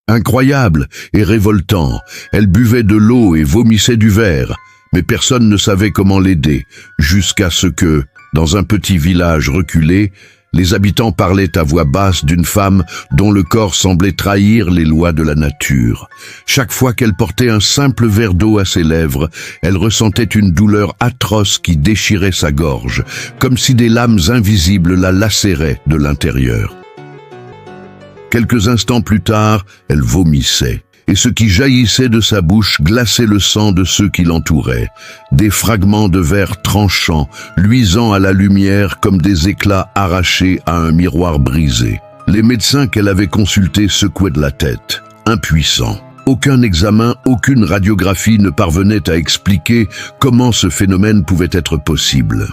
Incroyable et révoltant, elle buvait de l'eau et vomissait du verre, mais personne ne savait comment l'aider, jusqu'à ce que, dans un petit village reculé, les habitants parlaient à voix basse d'une femme dont le corps semblait trahir les lois de la nature. Chaque fois qu'elle portait un simple verre d'eau à ses lèvres, elle ressentait une douleur atroce qui déchirait sa gorge, comme si des lames invisibles la lacéraient de l'intérieur. Quelques instants plus tard, elle vomissait, et ce qui jaillissait de sa bouche glaçait le sang de ceux qui l'entouraient. Des fragments de verre tranchants, luisant à la lumière comme des éclats arrachés à un miroir brisé. Les médecins qu'elle avait consultés secouaient de la tête, impuissants. Aucun examen, aucune radiographie ne parvenait à expliquer comment ce phénomène pouvait être possible.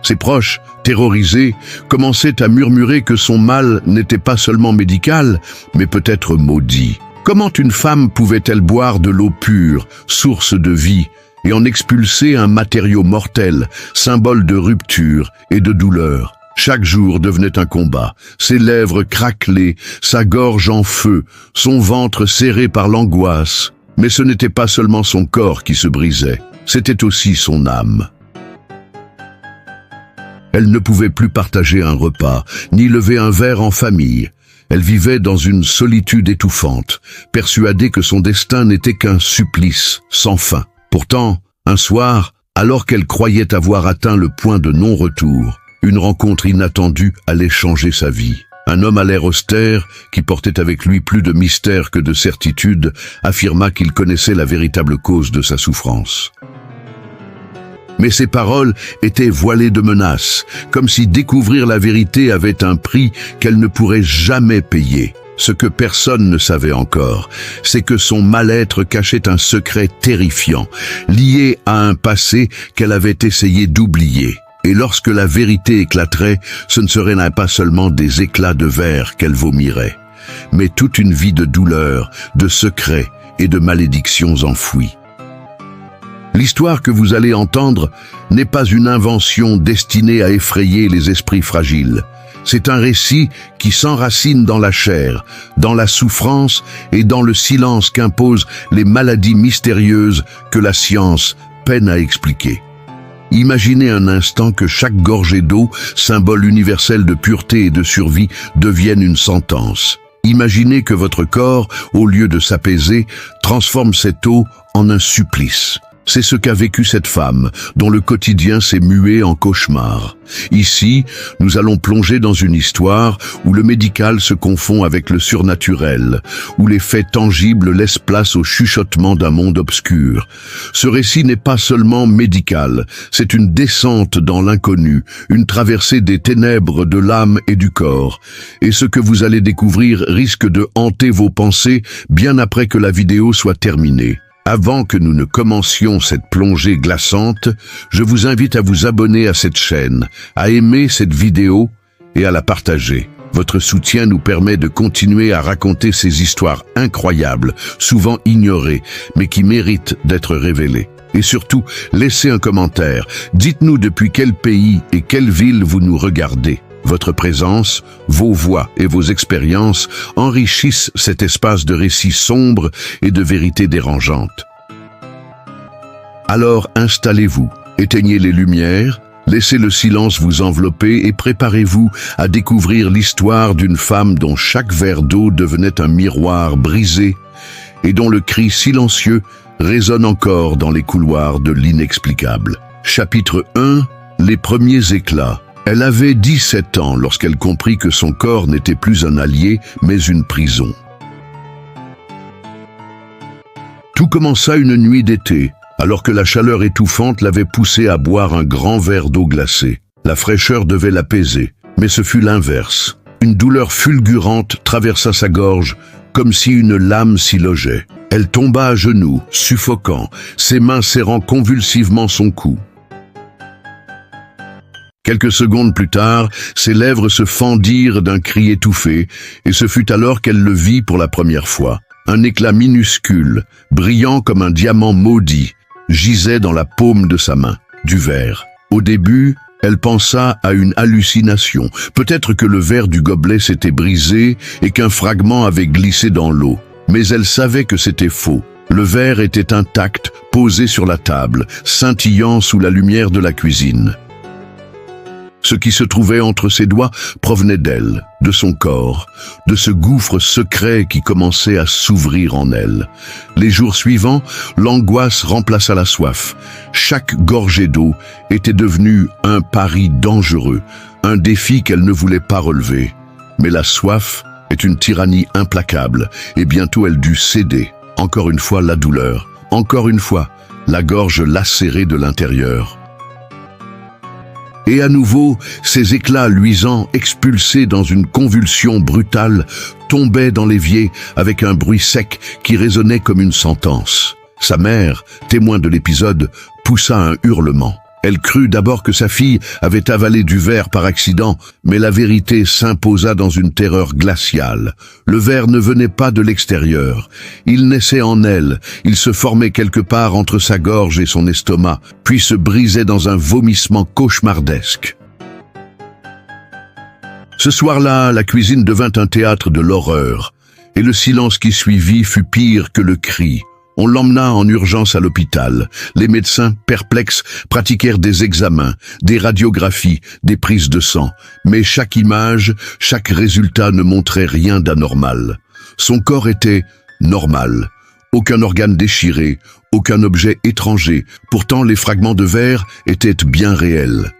Ses proches, terrorisés, commençaient à murmurer que son mal n'était pas seulement médical, mais peut-être maudit. Comment une femme pouvait-elle boire de l'eau pure, source de vie, et en expulser un matériau mortel, symbole de rupture et de douleur? Chaque jour devenait un combat, ses lèvres craquelaient, sa gorge en feu, son ventre serré par l'angoisse. Mais ce n'était pas seulement son corps qui se brisait, c'était aussi son âme. Elle ne pouvait plus partager un repas, ni lever un verre en famille. Elle vivait dans une solitude étouffante, persuadée que son destin n'était qu'un supplice sans fin. Pourtant, un soir, alors qu'elle croyait avoir atteint le point de non-retour, une rencontre inattendue allait changer sa vie. Un homme à l'air austère, qui portait avec lui plus de mystère que de certitude, affirma qu'il connaissait la véritable cause de sa souffrance. Mais ses paroles étaient voilées de menaces, comme si découvrir la vérité avait un prix qu'elle ne pourrait jamais payer. Ce que personne ne savait encore, c'est que son mal-être cachait un secret terrifiant, lié à un passé qu'elle avait essayé d'oublier. Et lorsque la vérité éclaterait, ce ne serait pas seulement des éclats de verre qu'elle vomirait, mais toute une vie de douleur, de secrets et de malédictions enfouies. L'histoire que vous allez entendre n'est pas une invention destinée à effrayer les esprits fragiles. C'est un récit qui s'enracine dans la chair, dans la souffrance et dans le silence qu'imposent les maladies mystérieuses que la science peine à expliquer. Imaginez un instant que chaque gorgée d'eau, symbole universel de pureté et de survie, devienne une sentence. Imaginez que votre corps, au lieu de s'apaiser, transforme cette eau en un supplice. C'est ce qu'a vécu cette femme, dont le quotidien s'est mué en cauchemar. Ici, nous allons plonger dans une histoire où le médical se confond avec le surnaturel, où les faits tangibles laissent place au chuchotement d'un monde obscur. Ce récit n'est pas seulement médical, c'est une descente dans l'inconnu, une traversée des ténèbres de l'âme et du corps. Et ce que vous allez découvrir risque de hanter vos pensées bien après que la vidéo soit terminée. Avant que nous ne commencions cette plongée glaçante, je vous invite à vous abonner à cette chaîne, à aimer cette vidéo et à la partager. Votre soutien nous permet de continuer à raconter ces histoires incroyables, souvent ignorées, mais qui méritent d'être révélées. Et surtout, laissez un commentaire. Dites-nous depuis quel pays et quelle ville vous nous regardez. Votre présence, vos voix et vos expériences enrichissent cet espace de récits sombres et de vérités dérangeantes. Alors installez-vous, éteignez les lumières, laissez le silence vous envelopper et préparez-vous à découvrir l'histoire d'une femme dont chaque verre d'eau devenait un miroir brisé et dont le cri silencieux résonne encore dans les couloirs de l'inexplicable. Chapitre 1. Les premiers éclats. Elle avait 17 ans lorsqu'elle comprit que son corps n'était plus un allié, mais une prison. Tout commença une nuit d'été, alors que la chaleur étouffante l'avait poussée à boire un grand verre d'eau glacée. La fraîcheur devait l'apaiser, mais ce fut l'inverse. Une douleur fulgurante traversa sa gorge, comme si une lame s'y logeait. Elle tomba à genoux, suffocant, ses mains serrant convulsivement son cou. Quelques secondes plus tard, ses lèvres se fendirent d'un cri étouffé, et ce fut alors qu'elle le vit pour la première fois. Un éclat minuscule, brillant comme un diamant maudit, gisait dans la paume de sa main. Du verre. Au début, Elle pensa à une hallucination. Peut-être que le verre du gobelet s'était brisé et qu'un fragment avait glissé dans l'eau. Mais elle savait que c'était faux. Le verre était intact, posé sur la table, scintillant sous la lumière de la cuisine. Ce qui se trouvait entre ses doigts provenait d'elle, de son corps, de ce gouffre secret qui commençait à s'ouvrir en elle. Les jours suivants, l'angoisse remplaça la soif. Chaque gorgée d'eau était devenue un pari dangereux, un défi qu'elle ne voulait pas relever. Mais la soif est une tyrannie implacable, et bientôt elle dut céder. Encore une fois, la douleur. Encore une fois, la gorge lacérée de l'intérieur. Et à nouveau, ces éclats luisants, expulsés dans une convulsion brutale, tombaient dans l'évier avec un bruit sec qui résonnait comme une sentence. Sa mère, témoin de l'épisode, poussa un hurlement. Elle crut d'abord que sa fille avait avalé du verre par accident, mais la vérité s'imposa dans une terreur glaciale. Le verre ne venait pas de l'extérieur. Il naissait en elle, il se formait quelque part entre sa gorge et son estomac, puis se brisait dans un vomissement cauchemardesque. Ce soir-là, la cuisine devint un théâtre de l'horreur, et le silence qui suivit fut pire que le cri. On l'emmena en urgence à l'hôpital. Les médecins, perplexes, pratiquèrent des examens, des radiographies, des prises de sang. Mais chaque image, chaque résultat ne montrait rien d'anormal. Son corps était normal. Aucun organe déchiré, aucun objet étranger. Pourtant, les fragments de verre étaient bien réels.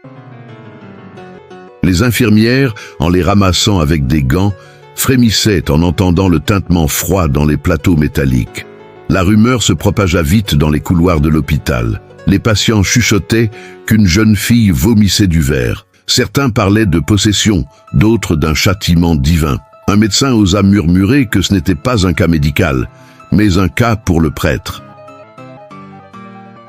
Les infirmières, en les ramassant avec des gants, frémissaient en entendant le tintement froid dans les plateaux métalliques. La rumeur se propagea vite dans les couloirs de l'hôpital. Les patients chuchotaient qu'une jeune fille vomissait du verre. Certains parlaient de possession, d'autres d'un châtiment divin. Un médecin osa murmurer que ce n'était pas un cas médical, mais un cas pour le prêtre.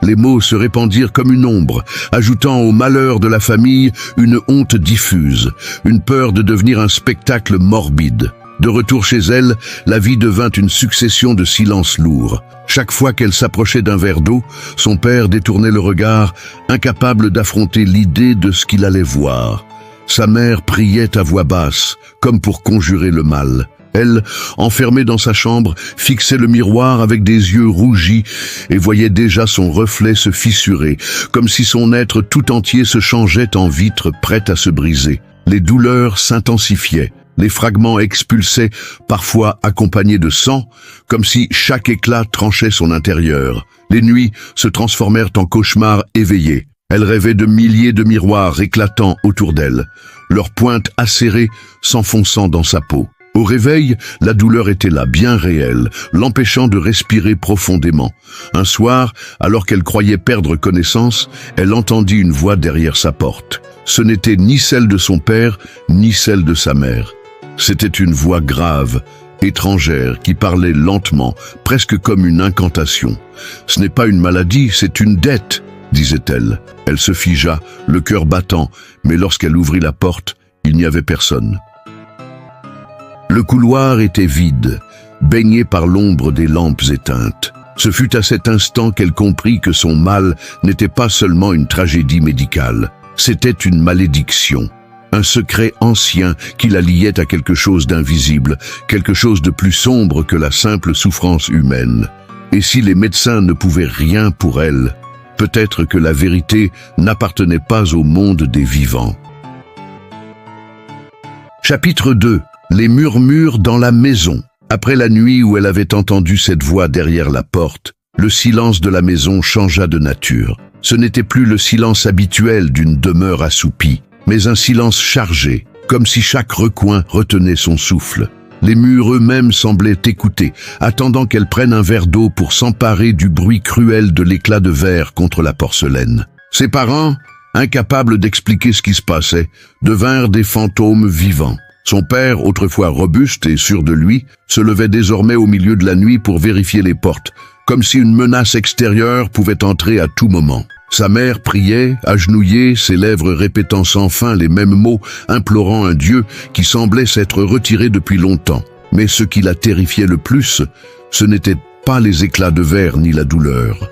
Les mots se répandirent comme une ombre, ajoutant au malheur de la famille une honte diffuse, une peur de devenir un spectacle morbide. De retour chez elle, la vie devint une succession de silences lourds. Chaque fois qu'elle s'approchait d'un verre d'eau, son père détournait le regard, incapable d'affronter l'idée de ce qu'il allait voir. Sa mère priait à voix basse, comme pour conjurer le mal. Elle, enfermée dans sa chambre, fixait le miroir avec des yeux rougis et voyait déjà son reflet se fissurer, comme si son être tout entier se changeait en vitre prête à se briser. Les douleurs s'intensifiaient. Les fragments expulsaient, parfois accompagnés de sang, comme si chaque éclat tranchait son intérieur. Les nuits se transformèrent en cauchemars éveillés. Elle rêvait de milliers de miroirs éclatants autour d'elle, leurs pointes acérées s'enfonçant dans sa peau. Au réveil, la douleur était là, bien réelle, l'empêchant de respirer profondément. Un soir, alors qu'elle croyait perdre connaissance, elle entendit une voix derrière sa porte. Ce n'était ni celle de son père, ni celle de sa mère. C'était une voix grave, étrangère, qui parlait lentement, presque comme une incantation. « Ce n'est pas une maladie, c'est une dette », disait-elle. Elle se figea, le cœur battant, mais lorsqu'elle ouvrit la porte, il n'y avait personne. Le couloir était vide, baigné par l'ombre des lampes éteintes. Ce fut à cet instant qu'elle comprit que son mal n'était pas seulement une tragédie médicale, c'était une malédiction. Un secret ancien qui la liait à quelque chose d'invisible, quelque chose de plus sombre que la simple souffrance humaine. Et si les médecins ne pouvaient rien pour elle, peut-être que la vérité n'appartenait pas au monde des vivants. Chapitre 2. Les murmures dans la maison. Après la nuit où elle avait entendu cette voix derrière la porte, le silence de la maison changea de nature. Ce n'était plus le silence habituel d'une demeure assoupie, mais un silence chargé, comme si chaque recoin retenait son souffle. Les murs eux-mêmes semblaient écouter, attendant qu'elle prenne un verre d'eau pour s'emparer du bruit cruel de l'éclat de verre contre la porcelaine. Ses parents, incapables d'expliquer ce qui se passait, devinrent des fantômes vivants. Son père, autrefois robuste et sûr de lui, se levait désormais au milieu de la nuit pour vérifier les portes, comme si une menace extérieure pouvait entrer à tout moment. Sa mère priait, agenouillée, ses lèvres répétant sans fin les mêmes mots, implorant un Dieu qui semblait s'être retiré depuis longtemps. Mais ce qui la terrifiait le plus, ce n'étaient pas les éclats de verre ni la douleur.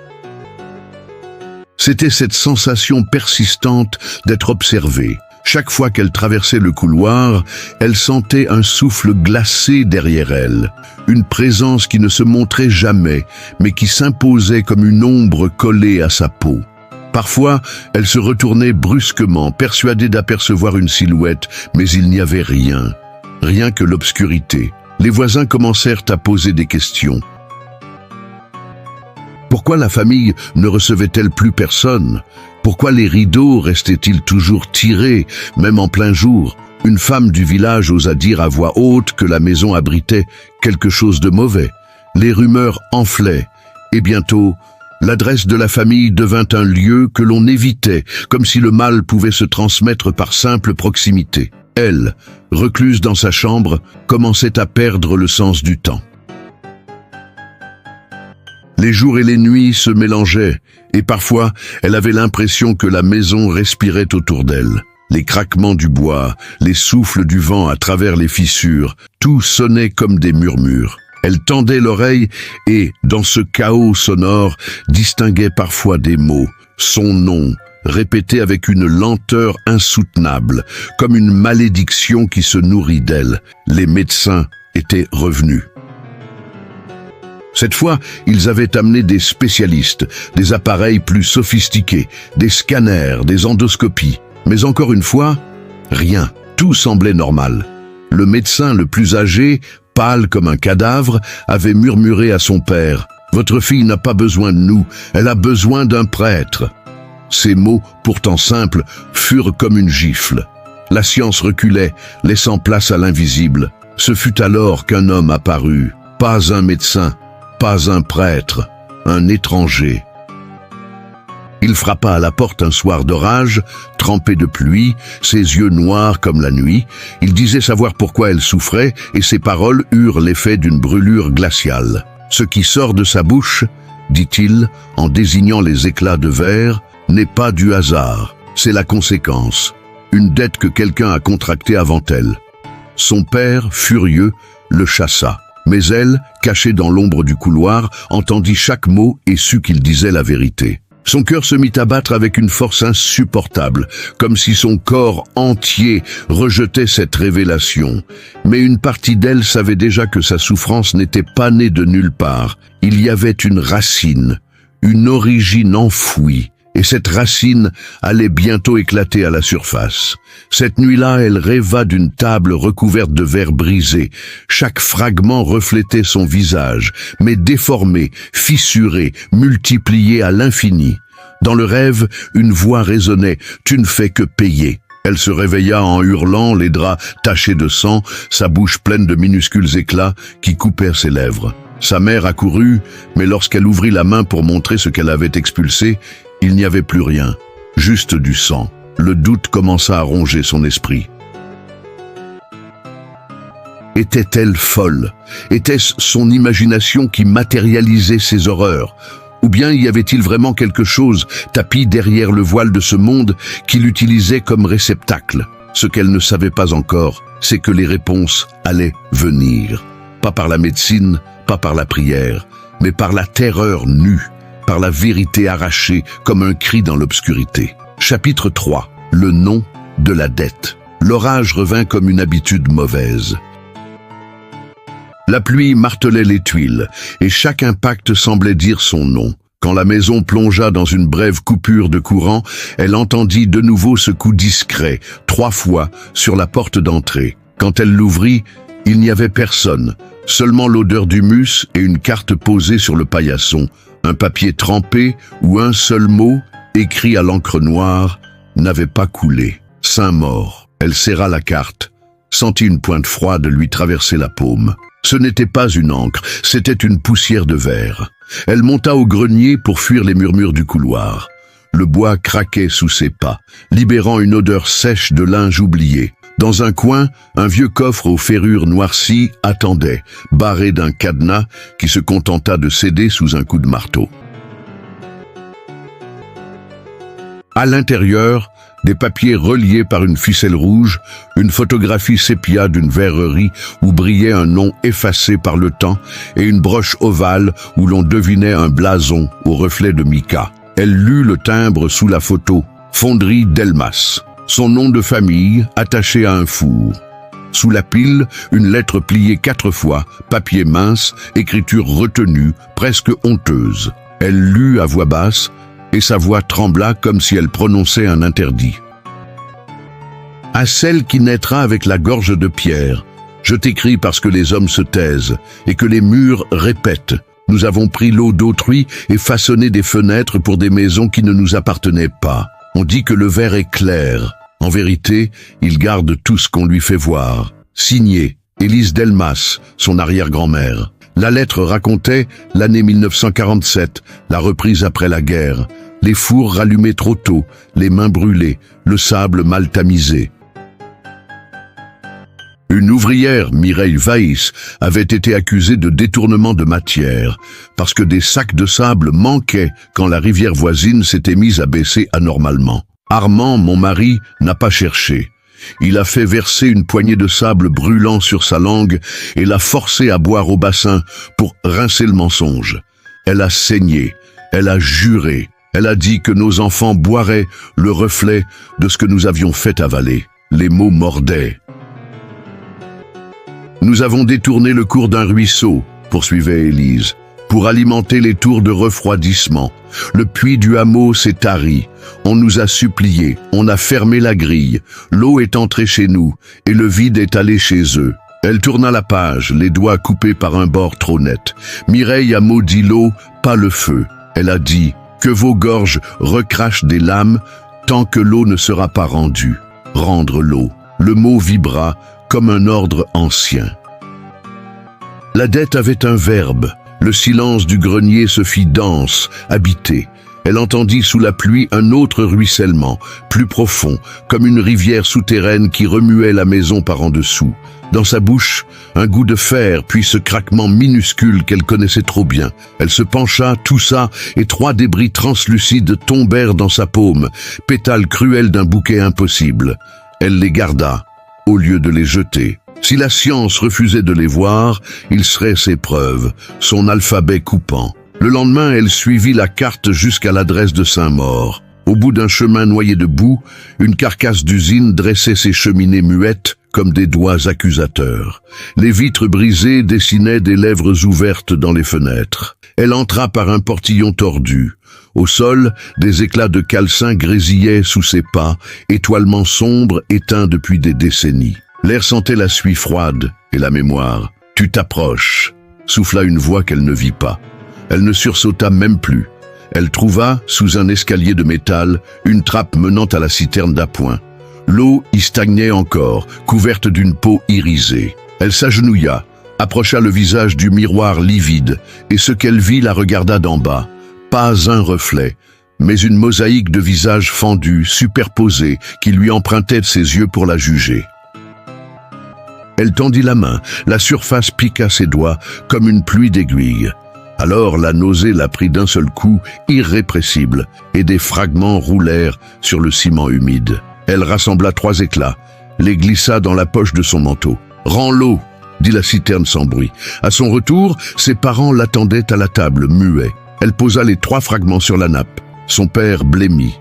C'était cette sensation persistante d'être observée. Chaque fois qu'elle traversait le couloir, elle sentait un souffle glacé derrière elle, une présence qui ne se montrait jamais, mais qui s'imposait comme une ombre collée à sa peau. Parfois, elle se retournait brusquement, persuadée d'apercevoir une silhouette, mais il n'y avait rien. Rien que l'obscurité. Les voisins commencèrent à poser des questions. Pourquoi la famille ne recevait-elle plus personne? Pourquoi les rideaux restaient-ils toujours tirés, même en plein jour? Une femme du village osa dire à voix haute que la maison abritait quelque chose de mauvais. Les rumeurs enflaient, et bientôt, l'adresse de la famille devint un lieu que l'on évitait, comme si le mal pouvait se transmettre par simple proximité. Elle, recluse dans sa chambre, commençait à perdre le sens du temps. Les jours et les nuits se mélangeaient, et parfois, elle avait l'impression que la maison respirait autour d'elle. Les craquements du bois, les souffles du vent à travers les fissures, tout sonnait comme des murmures. Elle tendait l'oreille et, dans ce chaos sonore, distinguait parfois des mots, son nom, répété avec une lenteur insoutenable, comme une malédiction qui se nourrit d'elle. Les médecins étaient revenus. Cette fois, ils avaient amené des spécialistes, des appareils plus sophistiqués, des scanners, des endoscopies. Mais encore une fois, rien. Tout semblait normal. Le médecin le plus âgé, pâle comme un cadavre, avait murmuré à son père « Votre fille n'a pas besoin de nous, elle a besoin d'un prêtre ». Ces mots, pourtant simples, furent comme une gifle. La science reculait, laissant place à l'invisible. Ce fut alors qu'un homme apparut, pas un médecin, pas un prêtre, un étranger. Il frappa à la porte un soir d'orage, trempé de pluie, ses yeux noirs comme la nuit. Il disait savoir pourquoi elle souffrait et ses paroles eurent l'effet d'une brûlure glaciale. « Ce qui sort de sa bouche, dit-il, en désignant les éclats de verre, n'est pas du hasard, c'est la conséquence, une dette que quelqu'un a contractée avant elle. » Son père, furieux, le chassa. Mais elle, cachée dans l'ombre du couloir, entendit chaque mot et sut qu'il disait la vérité. Son cœur se mit à battre avec une force insupportable, comme si son corps entier rejetait cette révélation. Mais une partie d'elle savait déjà que sa souffrance n'était pas née de nulle part. Il y avait une racine, une origine enfouie. Et cette racine allait bientôt éclater à la surface. Cette nuit-là, elle rêva d'une table recouverte de verre brisé. Chaque fragment reflétait son visage, mais déformé, fissuré, multiplié à l'infini. Dans le rêve, une voix résonnait « Tu ne fais que payer ». Elle se réveilla en hurlant, les draps tachés de sang, sa bouche pleine de minuscules éclats qui coupèrent ses lèvres. Sa mère accourut, mais lorsqu'elle ouvrit la main pour montrer ce qu'elle avait expulsé, il n'y avait plus rien, juste du sang. Le doute commença à ronger son esprit. Était-elle folle? Était-ce son imagination qui matérialisait ses horreurs? Ou bien y avait-il vraiment quelque chose tapi derrière le voile de ce monde qui l'utilisait comme réceptacle? Ce qu'elle ne savait pas encore, c'est que les réponses allaient venir. Pas par la médecine, pas par la prière, mais par la terreur nue, par la vérité arrachée comme un cri dans l'obscurité. Chapitre 3. Le nom de la dette. L'orage revint comme une habitude mauvaise. La pluie martelait les tuiles, et chaque impact semblait dire son nom. Quand la maison plongea dans une brève coupure de courant, elle entendit de nouveau ce coup discret, 3 fois, sur la porte d'entrée. Quand elle l'ouvrit, il n'y avait personne, seulement l'odeur d'humus et une carte posée sur le paillasson, un papier trempé où un seul mot, écrit à l'encre noire, n'avait pas coulé. Saint-Maur. Elle serra la carte, sentit une pointe froide lui traverser la paume. Ce n'était pas une encre, c'était une poussière de verre. Elle monta au grenier pour fuir les murmures du couloir. Le bois craquait sous ses pas, libérant une odeur sèche de linge oublié. Dans un coin, un vieux coffre aux ferrures noircies attendait, barré d'un cadenas qui se contenta de céder sous un coup de marteau. À l'intérieur, des papiers reliés par une ficelle rouge, une photographie sépia d'une verrerie où brillait un nom effacé par le temps et une broche ovale où l'on devinait un blason au reflet de mica. Elle lut le timbre sous la photo. Fonderie Delmas. Son nom de famille attaché à un four. Sous la pile, une lettre pliée 4 fois, papier mince, écriture retenue, presque honteuse. Elle lut à voix basse, et sa voix trembla comme si elle prononçait un interdit. À celle qui naîtra avec la gorge de pierre, je t'écris parce que les hommes se taisent, et que les murs répètent. Nous avons pris l'eau d'autrui et façonné des fenêtres pour des maisons qui ne nous appartenaient pas. On dit que le verre est clair. En vérité, il garde tout ce qu'on lui fait voir. Signé, Élise Delmas, son arrière-grand-mère. La lettre racontait l'année 1947, la reprise après la guerre. Les fours rallumés trop tôt, les mains brûlées, le sable mal tamisé. Une ouvrière, Mireille Weiss, avait été accusée de détournement de matière, parce que des sacs de sable manquaient quand la rivière voisine s'était mise à baisser anormalement. Armand, mon mari, n'a pas cherché. Il a fait verser une poignée de sable brûlant sur sa langue et l'a forcée à boire au bassin pour rincer le mensonge. Elle a saigné, elle a juré, elle a dit que nos enfants boiraient le reflet de ce que nous avions fait avaler. Les mots mordaient. Nous avons détourné le cours d'un ruisseau, poursuivait Élise, pour alimenter les tours de refroidissement. Le puits du hameau s'est tari. On nous a suppliés, on a fermé la grille. L'eau est entrée chez nous et le vide est allé chez eux. Elle tourna la page, les doigts coupés par un bord trop net. Mireille a maudit l'eau, pas le feu. Elle a dit que vos gorges recrachent des lames tant que l'eau ne sera pas rendue. Rendre l'eau. Le mot vibra comme un ordre ancien. La dette avait un verbe. Le silence du grenier se fit dense, habité. Elle entendit sous la pluie un autre ruissellement, plus profond, comme une rivière souterraine qui remuait la maison par en dessous. Dans sa bouche, un goût de fer, puis ce craquement minuscule qu'elle connaissait trop bien. Elle se pencha, toussa, et 3 débris translucides tombèrent dans sa paume, pétales cruels d'un bouquet impossible. Elle les garda, au lieu de les jeter. Si la science refusait de les voir, il serait ses preuves, son alphabet coupant. Le lendemain, elle suivit la carte jusqu'à l'adresse de Saint-Maur. Au bout d'un chemin noyé de boue, une carcasse d'usine dressait ses cheminées muettes comme des doigts accusateurs. Les vitres brisées dessinaient des lèvres ouvertes dans les fenêtres. Elle entra par un portillon tordu. Au sol, des éclats de calcin grésillaient sous ses pas, étoilement sombre éteint depuis des décennies. L'air sentait la suie froide et la mémoire. « Tu t'approches », souffla une voix qu'elle ne vit pas. Elle ne sursauta même plus. Elle trouva, sous un escalier de métal, une trappe menant à la citerne d'appoint. L'eau y stagnait encore, couverte d'une peau irisée. Elle s'agenouilla, approcha le visage du miroir livide, et ce qu'elle vit la regarda d'en bas. Pas un reflet, mais une mosaïque de visages fendus, superposés, qui lui empruntait ses yeux pour la juger. Elle tendit la main, la surface piqua ses doigts comme une pluie d'aiguilles. Alors la nausée la prit d'un seul coup, irrépressible, et des fragments roulèrent sur le ciment humide. Elle rassembla 3 éclats, les glissa dans la poche de son manteau. « Rends l'eau !» dit la citerne sans bruit. À son retour, ses parents l'attendaient à la table, muets. Elle posa les 3 fragments sur la nappe. Son père blêmit.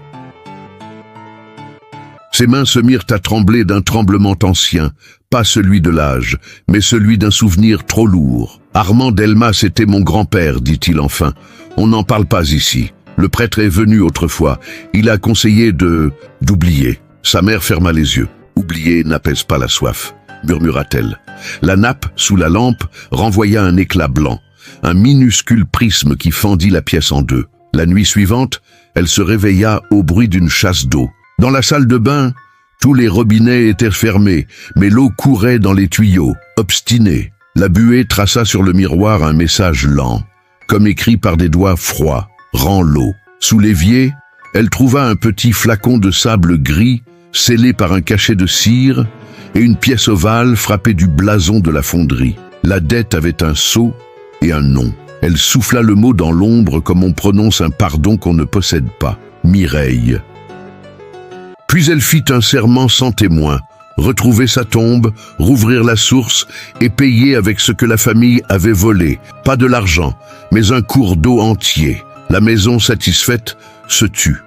Ses mains se mirent à trembler d'un tremblement ancien, pas celui de l'âge, mais celui d'un souvenir trop lourd. « Armand Delmas était mon grand-père, dit-il enfin. On n'en parle pas ici. Le prêtre est venu autrefois. Il a conseillé d'oublier. » Sa mère ferma les yeux. « Oublier n'apaise pas la soif, » murmura-t-elle. La nappe, sous la lampe, renvoya un éclat blanc, un minuscule prisme qui fendit la pièce en 2. La nuit suivante, elle se réveilla au bruit d'une chasse d'eau. Dans la salle de bain, tous les robinets étaient fermés, mais l'eau courait dans les tuyaux, obstinée. La buée traça sur le miroir un message lent, comme écrit par des doigts froids. « Rends l'eau ». Sous l'évier, elle trouva un petit flacon de sable gris, scellé par un cachet de cire, et une pièce ovale frappée du blason de la fonderie. La dette avait un sceau et un nom. Elle souffla le mot dans l'ombre comme on prononce un pardon qu'on ne possède pas. Mireille. Puis elle fit un serment sans témoin, retrouver sa tombe, rouvrir la source et payer avec ce que la famille avait volé. Pas de l'argent, mais un cours d'eau entier. La maison satisfaite se tut.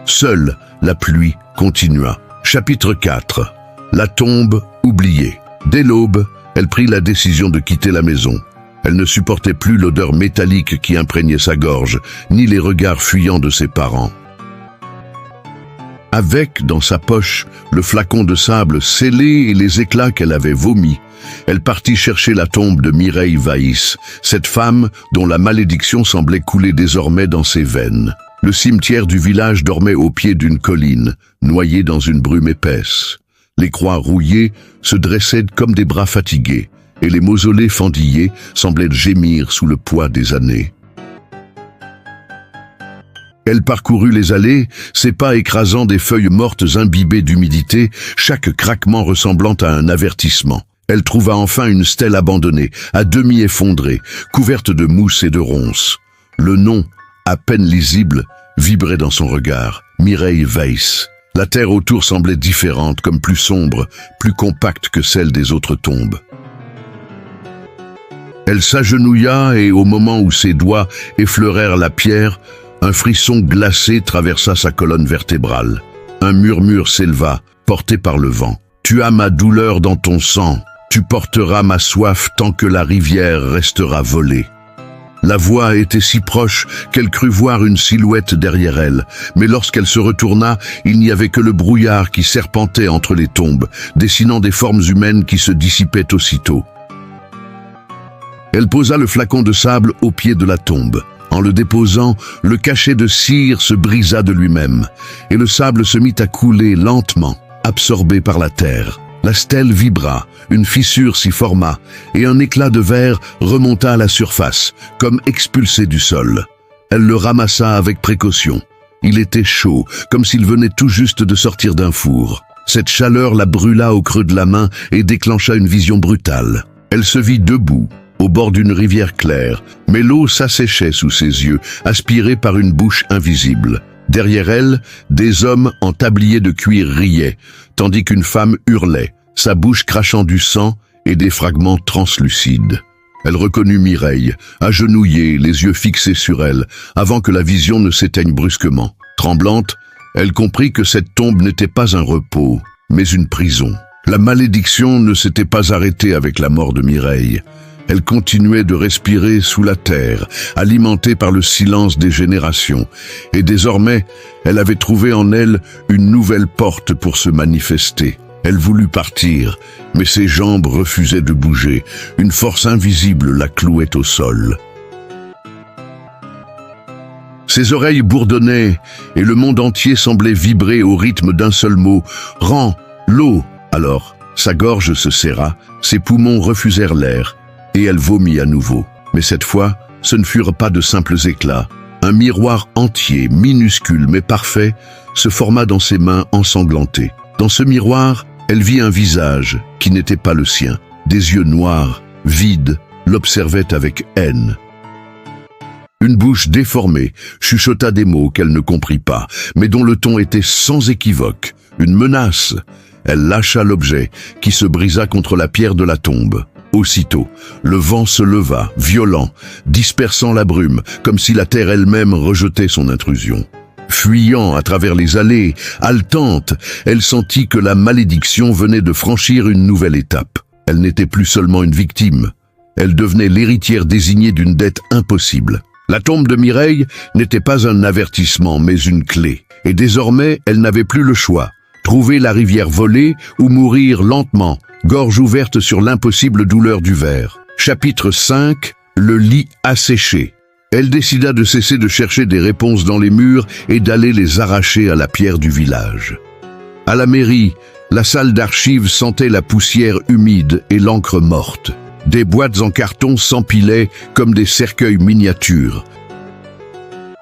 Seule la pluie continua. Chapitre 4. La tombe oubliée. Dès l'aube, elle prit la décision de quitter la maison. Elle ne supportait plus l'odeur métallique qui imprégnait sa gorge, ni les regards fuyants de ses parents. Avec, dans sa poche, le flacon de sable scellé et les éclats qu'elle avait vomis, elle partit chercher la tombe de Mireille Vaïs, cette femme dont la malédiction semblait couler désormais dans ses veines. Le cimetière du village dormait au pied d'une colline, noyé dans une brume épaisse. Les croix rouillées se dressaient comme des bras fatigués, et les mausolées fendillés semblaient gémir sous le poids des années. Elle parcourut les allées, ses pas écrasant des feuilles mortes imbibées d'humidité, chaque craquement ressemblant à un avertissement. Elle trouva enfin une stèle abandonnée, à demi effondrée, couverte de mousse et de ronces. Le nom, à peine lisible, vibrait dans son regard, Mireille Vaïs. La terre autour semblait différente, comme plus sombre, plus compacte que celle des autres tombes. Elle s'agenouilla et au moment où ses doigts effleurèrent la pierre, un frisson glacé traversa sa colonne vertébrale. Un murmure s'éleva, porté par le vent. « Tu as ma douleur dans ton sang, tu porteras ma soif tant que la rivière restera volée. » La voix était si proche qu'elle crut voir une silhouette derrière elle, mais lorsqu'elle se retourna, il n'y avait que le brouillard qui serpentait entre les tombes, dessinant des formes humaines qui se dissipaient aussitôt. Elle posa le flacon de sable au pied de la tombe. En le déposant, le cachet de cire se brisa de lui-même, et le sable se mit à couler lentement, absorbé par la terre. La stèle vibra, une fissure s'y forma, et un éclat de verre remonta à la surface, comme expulsé du sol. Elle le ramassa avec précaution. Il était chaud, comme s'il venait tout juste de sortir d'un four. Cette chaleur la brûla au creux de la main et déclencha une vision brutale. Elle se vit debout, au bord d'une rivière claire, mais l'eau s'asséchait sous ses yeux, aspirée par une bouche invisible. Derrière elle, des hommes en tablier de cuir riaient, tandis qu'une femme hurlait, sa bouche crachant du sang et des fragments translucides. Elle reconnut Mireille, agenouillée, les yeux fixés sur elle, avant que la vision ne s'éteigne brusquement. Tremblante, elle comprit que cette tombe n'était pas un repos, mais une prison. La malédiction ne s'était pas arrêtée avec la mort de Mireille. Elle continuait de respirer sous la terre, alimentée par le silence des générations, et désormais, elle avait trouvé en elle une nouvelle porte pour se manifester. Elle voulut partir, mais ses jambes refusaient de bouger. Une force invisible la clouait au sol. Ses oreilles bourdonnaient, et le monde entier semblait vibrer au rythme d'un seul mot. « Rends l'eau !» Alors, sa gorge se serra, ses poumons refusèrent l'air, et elle vomit à nouveau. Mais cette fois, ce ne furent pas de simples éclats. Un miroir entier, minuscule mais parfait, se forma dans ses mains ensanglantées. Dans ce miroir, elle vit un visage qui n'était pas le sien. Des yeux noirs, vides, l'observaient avec haine. Une bouche déformée chuchota des mots qu'elle ne comprit pas, mais dont le ton était sans équivoque, une menace. Elle lâcha l'objet, qui se brisa contre la pierre de la tombe. Aussitôt, le vent se leva, violent, dispersant la brume, comme si la terre elle-même rejetait son intrusion. Fuyant à travers les allées, haletante, elle sentit que la malédiction venait de franchir une nouvelle étape. Elle n'était plus seulement une victime, elle devenait l'héritière désignée d'une dette impossible. La tombe de Mireille n'était pas un avertissement, mais une clé. Et désormais, elle n'avait plus le choix. Trouver la rivière volée ou mourir lentement, gorge ouverte sur l'impossible douleur du ver. Chapitre 5. Le lit asséché. Elle décida de cesser de chercher des réponses dans les murs et d'aller les arracher à la pierre du village. À la mairie, la salle d'archives sentait la poussière humide et l'encre morte. Des boîtes en carton s'empilaient comme des cercueils miniatures.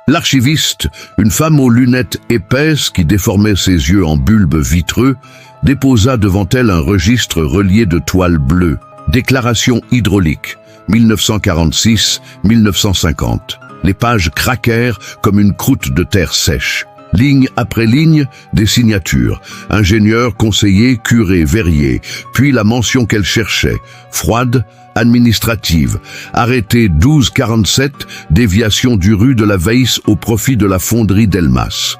L'archiviste, une femme aux lunettes épaisses qui déformait ses yeux en bulbes vitreux, déposa devant elle un registre relié de toile bleue. Déclaration hydraulique, 1946-1950. Les pages craquèrent comme une croûte de terre sèche. Ligne après ligne, des signatures. Ingénieur, conseiller, curé, verrier. Puis la mention qu'elle cherchait. Froide, administrative. Arrêté 1247, déviation du rue de la Veïsse au profit de la fonderie d'Elmas.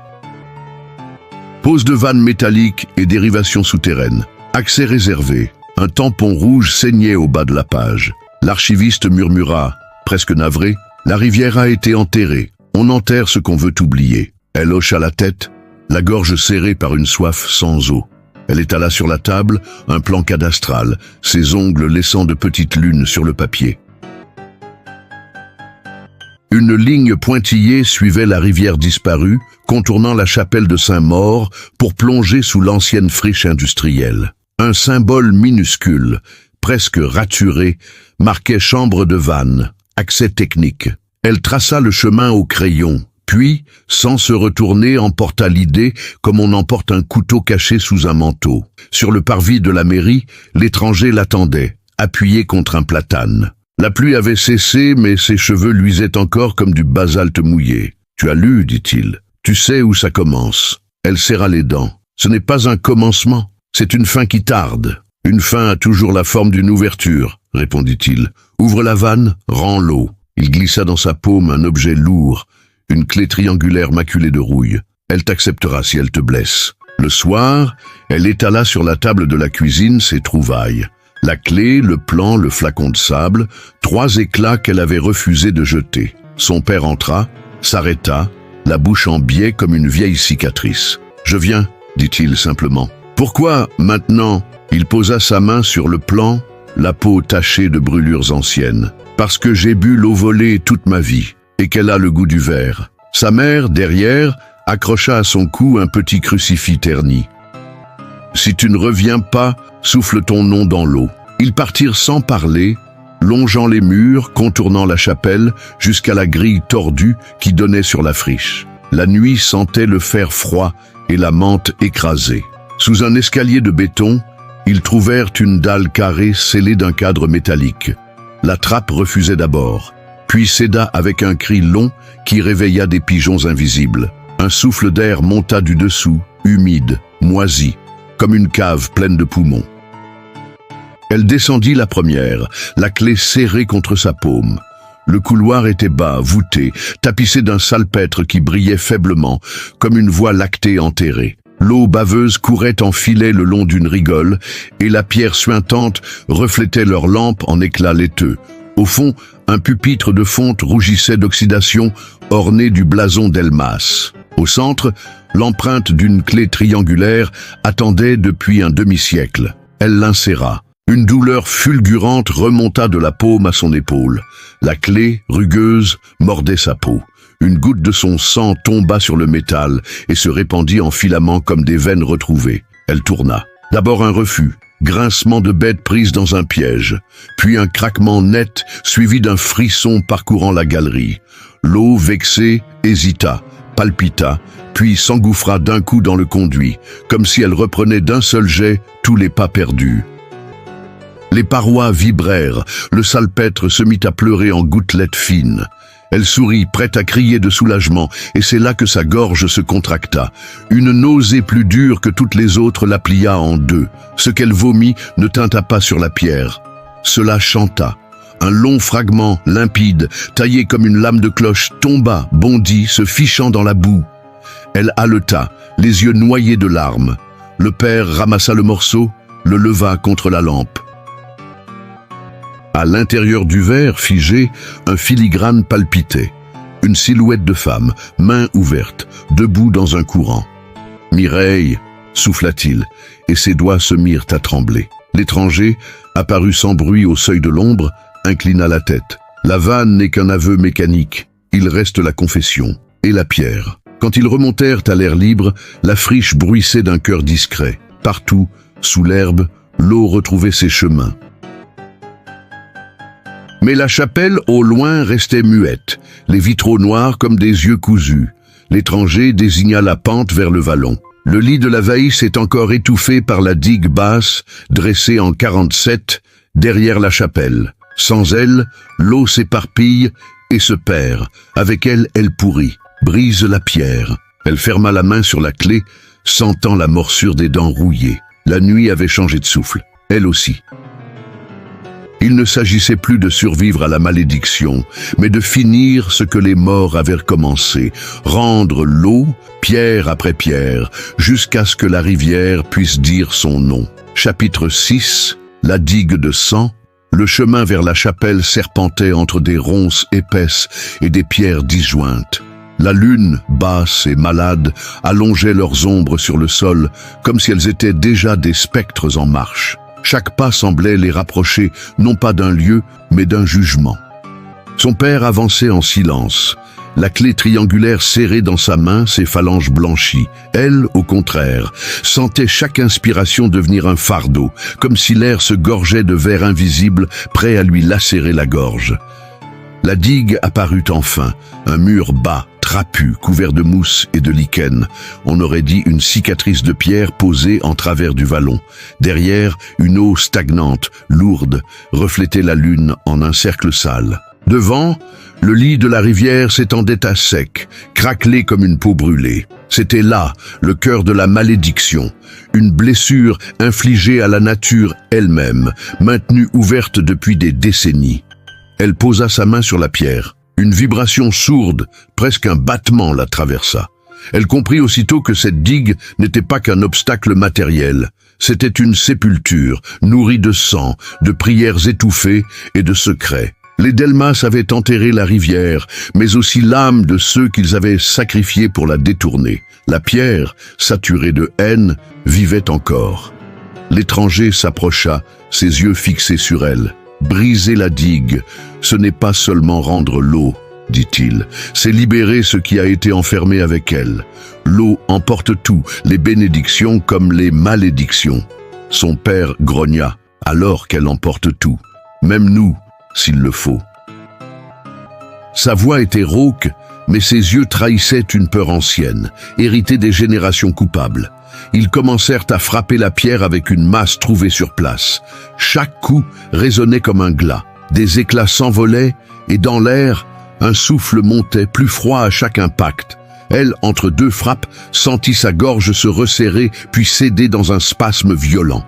Pose de vannes métalliques et dérivation souterraine. Accès réservé. Un tampon rouge saignait au bas de la page. L'archiviste murmura, presque navré, « La rivière a été enterrée. On enterre ce qu'on veut oublier. » Elle hocha la tête, la gorge serrée par une soif sans eau. Elle étala sur la table un plan cadastral, ses ongles laissant de petites lunes sur le papier. Une ligne pointillée suivait la rivière disparue, contournant la chapelle de Saint-Maur pour plonger sous l'ancienne friche industrielle. Un symbole minuscule, presque raturé, marquait chambre de vanne, accès technique. Elle traça le chemin au crayon. Puis, sans se retourner, emporta l'idée comme on emporte un couteau caché sous un manteau. Sur le parvis de la mairie, l'étranger l'attendait, appuyé contre un platane. La pluie avait cessé, mais ses cheveux luisaient encore comme du basalte mouillé. « Tu as lu, dit-il. Tu sais où ça commence. » Elle serra les dents. « Ce n'est pas un commencement, c'est une fin qui tarde. Une fin a toujours la forme d'une ouverture, répondit-il. Ouvre la vanne, rends l'eau. » Il glissa dans sa paume un objet lourd, une clé triangulaire maculée de rouille. Elle t'acceptera si elle te blesse. Le soir, elle étala sur la table de la cuisine ses trouvailles. La clé, le plan, le flacon de sable, 3 éclats qu'elle avait refusé de jeter. Son père entra, s'arrêta, la bouche en biais comme une vieille cicatrice. « Je viens, dit-il simplement. »« Pourquoi, maintenant ?» Il posa sa main sur le plan, la peau tachée de brûlures anciennes. « Parce que j'ai bu l'eau volée toute ma vie. » Et qu'elle a le goût du verre. Sa mère, derrière, accrocha à son cou un petit crucifix terni. « Si tu ne reviens pas, souffle ton nom dans l'eau. » Ils partirent sans parler, longeant les murs, contournant la chapelle, jusqu'à la grille tordue qui donnait sur la friche. La nuit sentait le fer froid et la menthe écrasée. Sous un escalier de béton, ils trouvèrent une dalle carrée scellée d'un cadre métallique. La trappe refusait d'abord, puis céda avec un cri long qui réveilla des pigeons invisibles. Un souffle d'air monta du dessous, humide, moisi, comme une cave pleine de poumons. Elle descendit la première, la clé serrée contre sa paume. Le couloir était bas, voûté, tapissé d'un salpêtre qui brillait faiblement, comme une voie lactée enterrée. L'eau baveuse courait en filet le long d'une rigole, et la pierre suintante reflétait leurs lampes en éclats laiteux. Au fond, un pupitre de fonte rougissait d'oxydation, orné du blason d'Elmas. Au centre, l'empreinte d'une clé triangulaire attendait depuis un demi-siècle. Elle l'inséra. Une douleur fulgurante remonta de la paume à son épaule. La clé, rugueuse, mordait sa peau. Une goutte de son sang tomba sur le métal et se répandit en filaments comme des veines retrouvées. Elle tourna. D'abord un refus, grincement de bête prise dans un piège, puis un craquement net suivi d'un frisson parcourant la galerie. L'eau, vexée, hésita, palpita, puis s'engouffra d'un coup dans le conduit, comme si elle reprenait d'un seul jet tous les pas perdus. Les parois vibrèrent, le salpêtre se mit à pleurer en gouttelettes fines. Elle sourit, prête à crier de soulagement, et c'est là que sa gorge se contracta. Une nausée plus dure que toutes les autres la plia en deux. Ce qu'elle vomit ne tinta pas sur la pierre. Cela chanta. Un long fragment, limpide, taillé comme une lame de cloche, tomba, bondit, se fichant dans la boue. Elle haleta, les yeux noyés de larmes. Le père ramassa le morceau, le leva contre la lampe. À l'intérieur du verre, figé, un filigrane palpitait. Une silhouette de femme, main ouverte, debout dans un courant. « Mireille !» souffla-t-il, et ses doigts se mirent à trembler. L'étranger, apparu sans bruit au seuil de l'ombre, inclina la tête. La vanne n'est qu'un aveu mécanique. Il reste la confession et la pierre. Quand ils remontèrent à l'air libre, la friche bruissait d'un cœur discret. Partout, sous l'herbe, l'eau retrouvait ses chemins. Mais la chapelle, au loin, restait muette, les vitraux noirs comme des yeux cousus. L'étranger désigna la pente vers le vallon. Le lit de la Veïsse est encore étouffé par la digue basse, dressée en 47, derrière la chapelle. Sans elle, l'eau s'éparpille et se perd. Avec elle, elle pourrit, brise la pierre. Elle ferma la main sur la clé, sentant la morsure des dents rouillées. La nuit avait changé de souffle, elle aussi. Il ne s'agissait plus de survivre à la malédiction, mais de finir ce que les morts avaient commencé, rendre l'eau, pierre après pierre, jusqu'à ce que la rivière puisse dire son nom. Chapitre 6, la digue de sang. Le chemin vers la chapelle serpentait entre des ronces épaisses et des pierres disjointes. La lune, basse et malade, allongeait leurs ombres sur le sol, comme si elles étaient déjà des spectres en marche. Chaque pas semblait les rapprocher, non pas d'un lieu, mais d'un jugement. Son père avançait en silence, la clé triangulaire serrée dans sa main, ses phalanges blanchies. Elle, au contraire, sentait chaque inspiration devenir un fardeau, comme si l'air se gorgeait de vers invisibles, prêt à lui lacérer la gorge. La digue apparut enfin, un mur bas, trapu, couvert de mousse et de lichen. On aurait dit une cicatrice de pierre posée en travers du vallon. Derrière, une eau stagnante, lourde, reflétait la lune en un cercle sale. Devant, le lit de la rivière s'étendait à sec, craquelé comme une peau brûlée. C'était là, le cœur de la malédiction, une blessure infligée à la nature elle-même, maintenue ouverte depuis des décennies. Elle posa sa main sur la pierre. Une vibration sourde, presque un battement la traversa. Elle comprit aussitôt que cette digue n'était pas qu'un obstacle matériel. C'était une sépulture, nourrie de sang, de prières étouffées et de secrets. Les Delmas avaient enterré la rivière, mais aussi l'âme de ceux qu'ils avaient sacrifiés pour la détourner. La pierre, saturée de haine, vivait encore. L'étranger s'approcha, ses yeux fixés sur elle. Briser la digue, ce n'est pas seulement rendre l'eau, dit-il, c'est libérer ce qui a été enfermé avec elle. L'eau emporte tout, les bénédictions comme les malédictions. Son père grogna, alors qu'elle emporte tout, même nous, s'il le faut. Sa voix était rauque, mais ses yeux trahissaient une peur ancienne, héritée des générations coupables. Ils commencèrent à frapper la pierre avec une masse trouvée sur place. Chaque coup résonnait comme un glas. Des éclats s'envolaient et dans l'air, un souffle montait plus froid à chaque impact. Elle, entre deux frappes, sentit sa gorge se resserrer puis céder dans un spasme violent.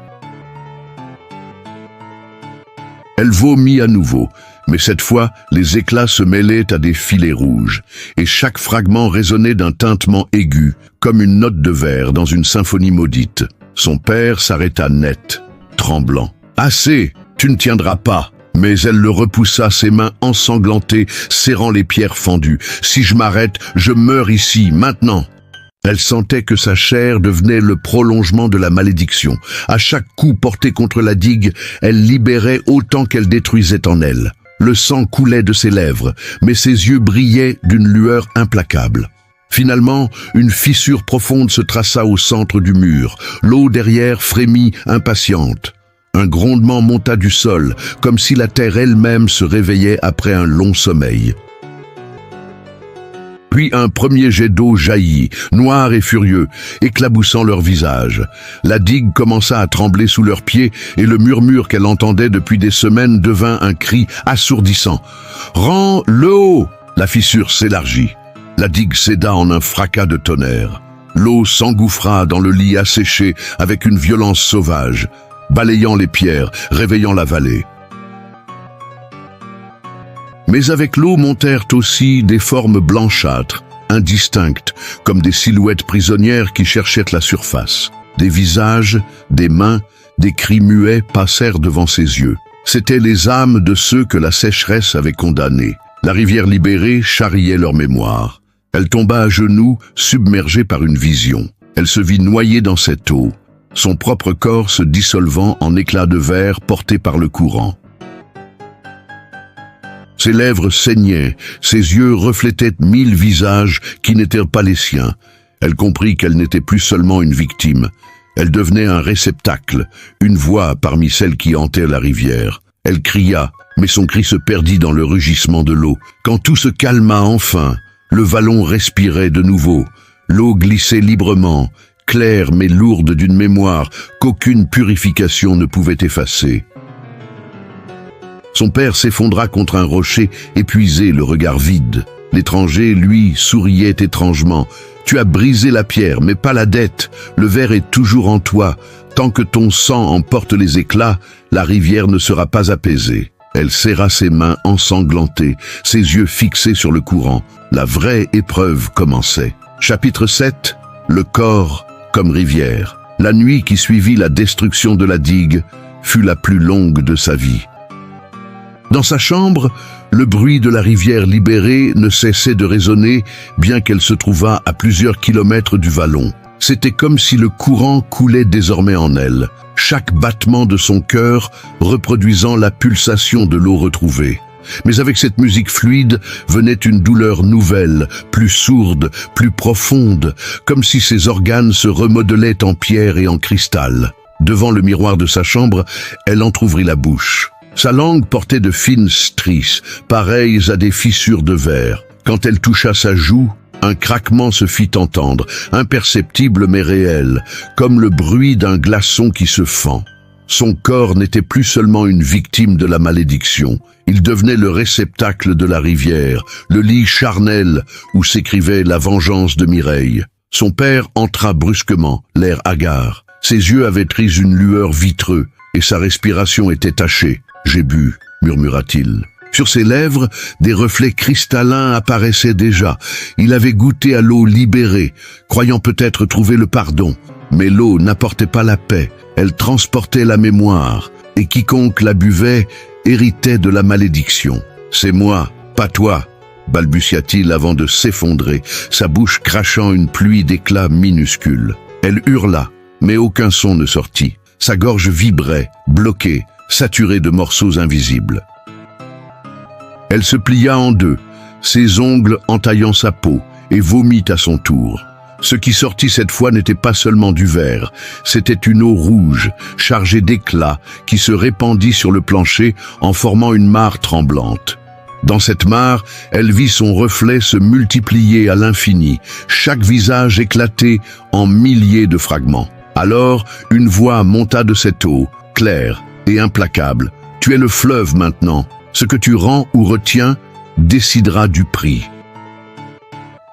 Elle vomit à nouveau, mais cette fois, les éclats se mêlaient à des filets rouges, et chaque fragment résonnait d'un tintement aigu, comme une note de verre dans une symphonie maudite. Son père s'arrêta net, tremblant. « Assez, tu ne tiendras pas !» Mais elle le repoussa, ses mains ensanglantées, serrant les pierres fendues. « Si je m'arrête, je meurs ici, maintenant !» Elle sentait que sa chair devenait le prolongement de la malédiction. À chaque coup porté contre la digue, elle libérait autant qu'elle détruisait en elle. Le sang coulait de ses lèvres, mais ses yeux brillaient d'une lueur implacable. Finalement, une fissure profonde se traça au centre du mur. L'eau derrière frémit impatiente. Un grondement monta du sol, comme si la terre elle-même se réveillait après un long sommeil. Puis un premier jet d'eau jaillit, noir et furieux, éclaboussant leur visage. La digue commença à trembler sous leurs pieds et le murmure qu'elle entendait depuis des semaines devint un cri assourdissant. « Rends l'eau !» La fissure s'élargit. La digue céda en un fracas de tonnerre. L'eau s'engouffra dans le lit asséché avec une violence sauvage, balayant les pierres, réveillant la vallée. Mais avec l'eau montèrent aussi des formes blanchâtres, indistinctes, comme des silhouettes prisonnières qui cherchaient la surface. Des visages, des mains, des cris muets passèrent devant ses yeux. C'étaient les âmes de ceux que la sécheresse avait condamnés. La rivière libérée charriait leur mémoire. Elle tomba à genoux, submergée par une vision. Elle se vit noyée dans cette eau, son propre corps se dissolvant en éclats de verre portés par le courant. Ses lèvres saignaient, ses yeux reflétaient 1000 visages qui n'étaient pas les siens. Elle comprit qu'elle n'était plus seulement une victime. Elle devenait un réceptacle, une voix parmi celles qui hantaient la rivière. Elle cria, mais son cri se perdit dans le rugissement de l'eau. Quand tout se calma enfin, le vallon respirait de nouveau. L'eau glissait librement, claire mais lourde d'une mémoire qu'aucune purification ne pouvait effacer. Son père s'effondra contre un rocher, épuisé, le regard vide. L'étranger, lui, souriait étrangement. « Tu as brisé la pierre, mais pas la dette. Le verre est toujours en toi. Tant que ton sang emporte les éclats, la rivière ne sera pas apaisée. » Elle serra ses mains ensanglantées, ses yeux fixés sur le courant. La vraie épreuve commençait. Chapitre 7. Le corps comme rivière. La nuit qui suivit la destruction de la digue fut la plus longue de sa vie. Dans sa chambre, le bruit de la rivière libérée ne cessait de résonner, bien qu'elle se trouvât à plusieurs kilomètres du vallon. C'était comme si le courant coulait désormais en elle, chaque battement de son cœur reproduisant la pulsation de l'eau retrouvée. Mais avec cette musique fluide venait une douleur nouvelle, plus sourde, plus profonde, comme si ses organes se remodelaient en pierre et en cristal. Devant le miroir de sa chambre, elle entr'ouvrit la bouche. Sa langue portait de fines stries, pareilles à des fissures de verre. Quand elle toucha sa joue, un craquement se fit entendre, imperceptible mais réel, comme le bruit d'un glaçon qui se fend. Son corps n'était plus seulement une victime de la malédiction, il devenait le réceptacle de la rivière, le lit charnel où s'écrivait la vengeance de Mireille. Son père entra brusquement, l'air hagard. Ses yeux avaient pris une lueur vitreuse et sa respiration était tachée. « J'ai bu », murmura-t-il. Sur ses lèvres, des reflets cristallins apparaissaient déjà. Il avait goûté à l'eau libérée, croyant peut-être trouver le pardon. Mais l'eau n'apportait pas la paix, elle transportait la mémoire, et quiconque la buvait héritait de la malédiction. « C'est moi, pas toi », balbutia-t-il avant de s'effondrer, sa bouche crachant une pluie d'éclats minuscules. Elle hurla, mais aucun son ne sortit. Sa gorge vibrait, bloquée, saturée de morceaux invisibles. Elle se plia en deux, ses ongles entaillant sa peau, et vomit à son tour. Ce qui sortit cette fois n'était pas seulement du verre, c'était une eau rouge, chargée d'éclats, qui se répandit sur le plancher en formant une mare tremblante. Dans cette mare, elle vit son reflet se multiplier à l'infini, chaque visage éclaté en milliers de fragments. Alors, une voix monta de cette eau, claire et implacable. « Tu es le fleuve maintenant. Ce que tu rends ou retiens décidera du prix. »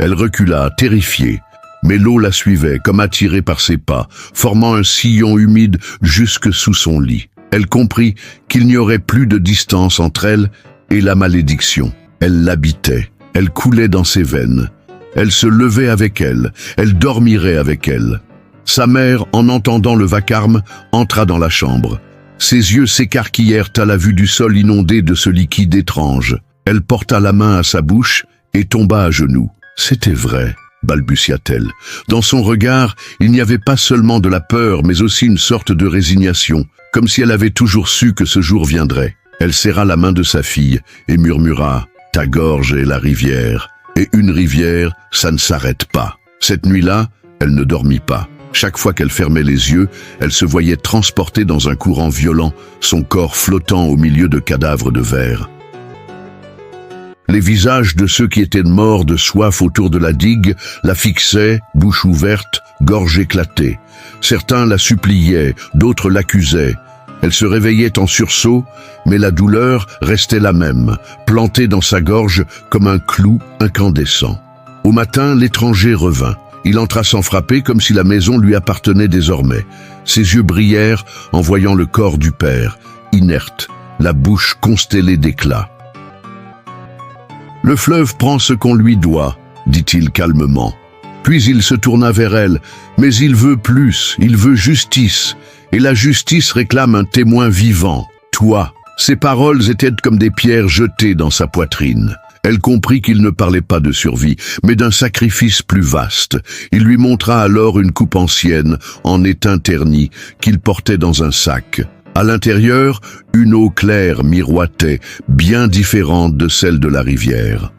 Elle recula, terrifiée, mais l'eau la suivait, comme attirée par ses pas, formant un sillon humide jusque sous son lit. Elle comprit qu'il n'y aurait plus de distance entre elle et la malédiction. Elle l'habitait, elle coulait dans ses veines. Elle se levait avec elle dormirait avec elle. Sa mère, en entendant le vacarme, entra dans la chambre. Ses yeux s'écarquillèrent à la vue du sol inondé de ce liquide étrange. Elle porta la main à sa bouche et tomba à genoux. « C'était vrai », balbutia-t-elle. Dans son regard, il n'y avait pas seulement de la peur, mais aussi une sorte de résignation, comme si elle avait toujours su que ce jour viendrait. Elle serra la main de sa fille et murmura « Ta gorge est la rivière, et une rivière, ça ne s'arrête pas. » Cette nuit-là, elle ne dormit pas. Chaque fois qu'elle fermait les yeux, elle se voyait transportée dans un courant violent, son corps flottant au milieu de cadavres de verre. Les visages de ceux qui étaient morts de soif autour de la digue la fixaient, bouche ouverte, gorge éclatée. Certains la suppliaient, d'autres l'accusaient. Elle se réveillait en sursaut, mais la douleur restait la même, plantée dans sa gorge comme un clou incandescent. Au matin, l'étranger revint. Il entra sans frapper, comme si la maison lui appartenait désormais. Ses yeux brillèrent en voyant le corps du père, inerte, la bouche constellée d'éclats. « Le fleuve prend ce qu'on lui doit, » dit-il calmement. Puis il se tourna vers elle. « Mais il veut plus, il veut justice. Et la justice réclame un témoin vivant, toi. » Ses paroles étaient comme des pierres jetées dans sa poitrine. Elle comprit qu'il ne parlait pas de survie, mais d'un sacrifice plus vaste. Il lui montra alors une coupe ancienne, en étain terni, qu'il portait dans un sac. À l'intérieur, une eau claire miroitait, bien différente de celle de la rivière.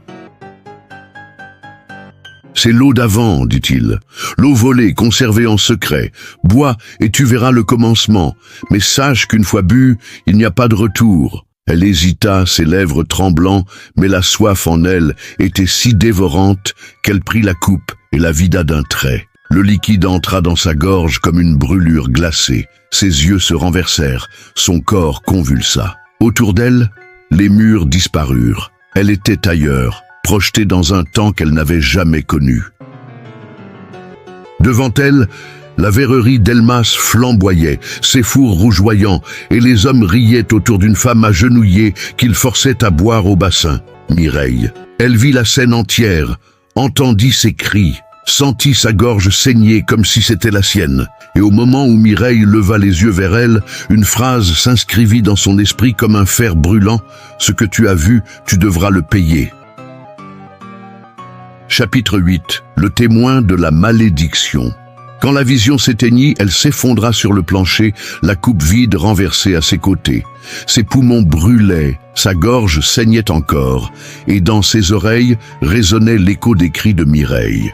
« C'est l'eau d'avant, dit-il. L'eau volée, conservée en secret. Bois et tu verras le commencement. Mais sache qu'une fois bu, il n'y a pas de retour. » Elle hésita, ses lèvres tremblant, mais la soif en elle était si dévorante qu'elle prit la coupe et la vida d'un trait. Le liquide entra dans sa gorge comme une brûlure glacée. Ses yeux se renversèrent, son corps convulsa. Autour d'elle, les murs disparurent. Elle était ailleurs, projetée dans un temps qu'elle n'avait jamais connu. Devant elle, la verrerie d'Elmas flamboyait, ses fours rougeoyants, et les hommes riaient autour d'une femme agenouillée qu'ils forçaient à boire au bassin. Mireille. Elle vit la scène entière, entendit ses cris, sentit sa gorge saigner comme si c'était la sienne. Et au moment où Mireille leva les yeux vers elle, une phrase s'inscrivit dans son esprit comme un fer brûlant. « Ce que tu as vu, tu devras le payer. » Chapitre 8. Le témoin de la malédiction. Quand la vision s'éteignit, elle s'effondra sur le plancher, la coupe vide renversée à ses côtés. Ses poumons brûlaient, sa gorge saignait encore, et dans ses oreilles résonnait l'écho des cris de Mireille.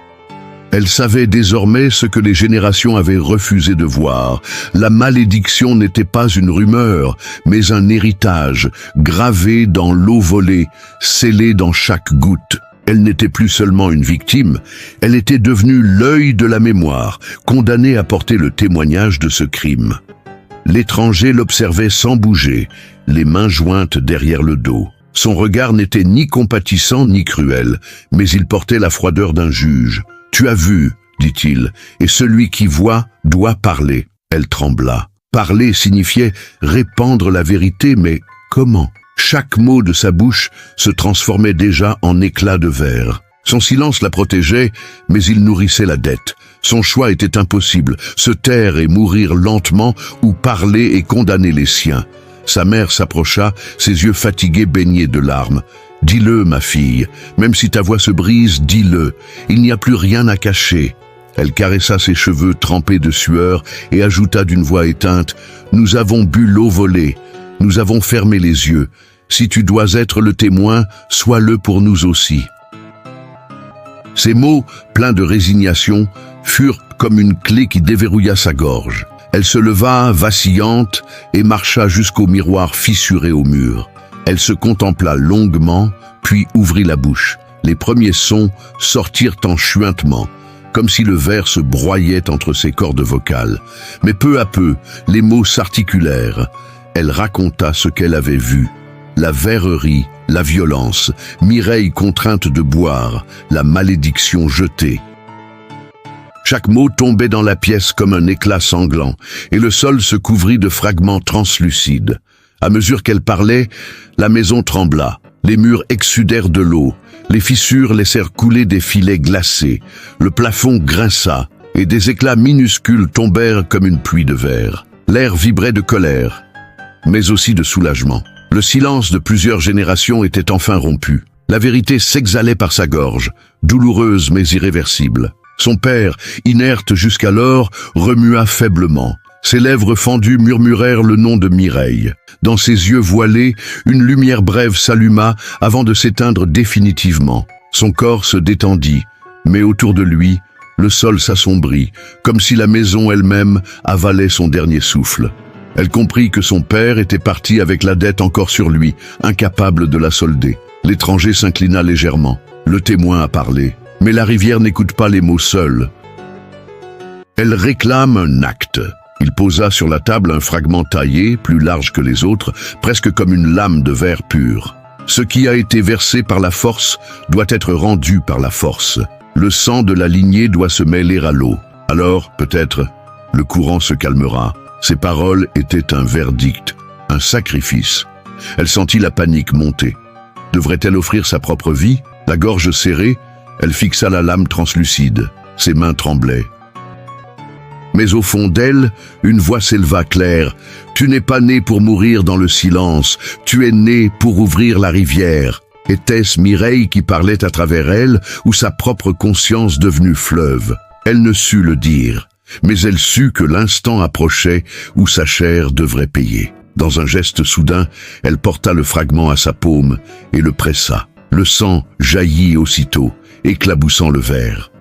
Elle savait désormais ce que les générations avaient refusé de voir. La malédiction n'était pas une rumeur, mais un héritage, gravé dans l'eau volée, scellé dans chaque goutte. Elle n'était plus seulement une victime, elle était devenue l'œil de la mémoire, condamnée à porter le témoignage de ce crime. L'étranger l'observait sans bouger, les mains jointes derrière le dos. Son regard n'était ni compatissant ni cruel, mais il portait la froideur d'un juge. « Tu as vu, dit-il, et celui qui voit doit parler. » Elle trembla. Parler signifiait répandre la vérité, mais comment ? Chaque mot de sa bouche se transformait déjà en éclats de verre. Son silence la protégeait, mais il nourrissait la dette. Son choix était impossible, se taire et mourir lentement ou parler et condamner les siens. Sa mère s'approcha, ses yeux fatigués baignaient de larmes. « Dis-le, ma fille, même si ta voix se brise, dis-le, il n'y a plus rien à cacher. » Elle caressa ses cheveux trempés de sueur et ajouta d'une voix éteinte, « Nous avons bu l'eau volée, nous avons fermé les yeux. Si tu dois être le témoin, sois-le pour nous aussi. » Ces mots, pleins de résignation, furent comme une clé qui déverrouilla sa gorge. Elle se leva, vacillante, et marcha jusqu'au miroir fissuré au mur. Elle se contempla longuement, puis ouvrit la bouche. Les premiers sons sortirent en chuintements, comme si le verre se broyait entre ses cordes vocales. Mais peu à peu, les mots s'articulèrent. Elle raconta ce qu'elle avait vu. La verrerie, la violence, Mireille contrainte de boire, la malédiction jetée. Chaque mot tombait dans la pièce comme un éclat sanglant, et le sol se couvrit de fragments translucides. À mesure qu'elle parlait, la maison trembla, les murs exsudèrent de l'eau, les fissures laissèrent couler des filets glacés, le plafond grinça, et des éclats minuscules tombèrent comme une pluie de verre. L'air vibrait de colère, mais aussi de soulagement. Le silence de plusieurs générations était enfin rompu. La vérité s'exhalait par sa gorge, douloureuse mais irréversible. Son père, inerte jusqu'alors, remua faiblement. Ses lèvres fendues murmurèrent le nom de Mireille. Dans ses yeux voilés, une lumière brève s'alluma avant de s'éteindre définitivement. Son corps se détendit, mais autour de lui, le sol s'assombrit, comme si la maison elle-même avalait son dernier souffle. Elle comprit que son père était parti avec la dette encore sur lui, incapable de la solder. L'étranger s'inclina légèrement. Le témoin a parlé. Mais la rivière n'écoute pas les mots seuls. Elle réclame un acte. Il posa sur la table un fragment taillé, plus large que les autres, presque comme une lame de verre pur. Ce qui a été versé par la force doit être rendu par la force. Le sang de la lignée doit se mêler à l'eau. Alors, peut-être, le courant se calmera. Ces paroles étaient un verdict, un sacrifice. Elle sentit la panique monter. Devrait-elle offrir sa propre vie? La gorge serrée, elle fixa la lame translucide. Ses mains tremblaient. Mais au fond d'elle, une voix s'éleva claire. « Tu n'es pas né pour mourir dans le silence, tu es né pour ouvrir la rivière. » Était-ce Mireille qui parlait à travers elle, ou sa propre conscience devenue fleuve? Elle ne sut le dire, mais elle sut que l'instant approchait où sa chair devrait payer. Dans un geste soudain, elle porta le fragment à sa paume et le pressa. Le sang jaillit aussitôt, éclaboussant le verre.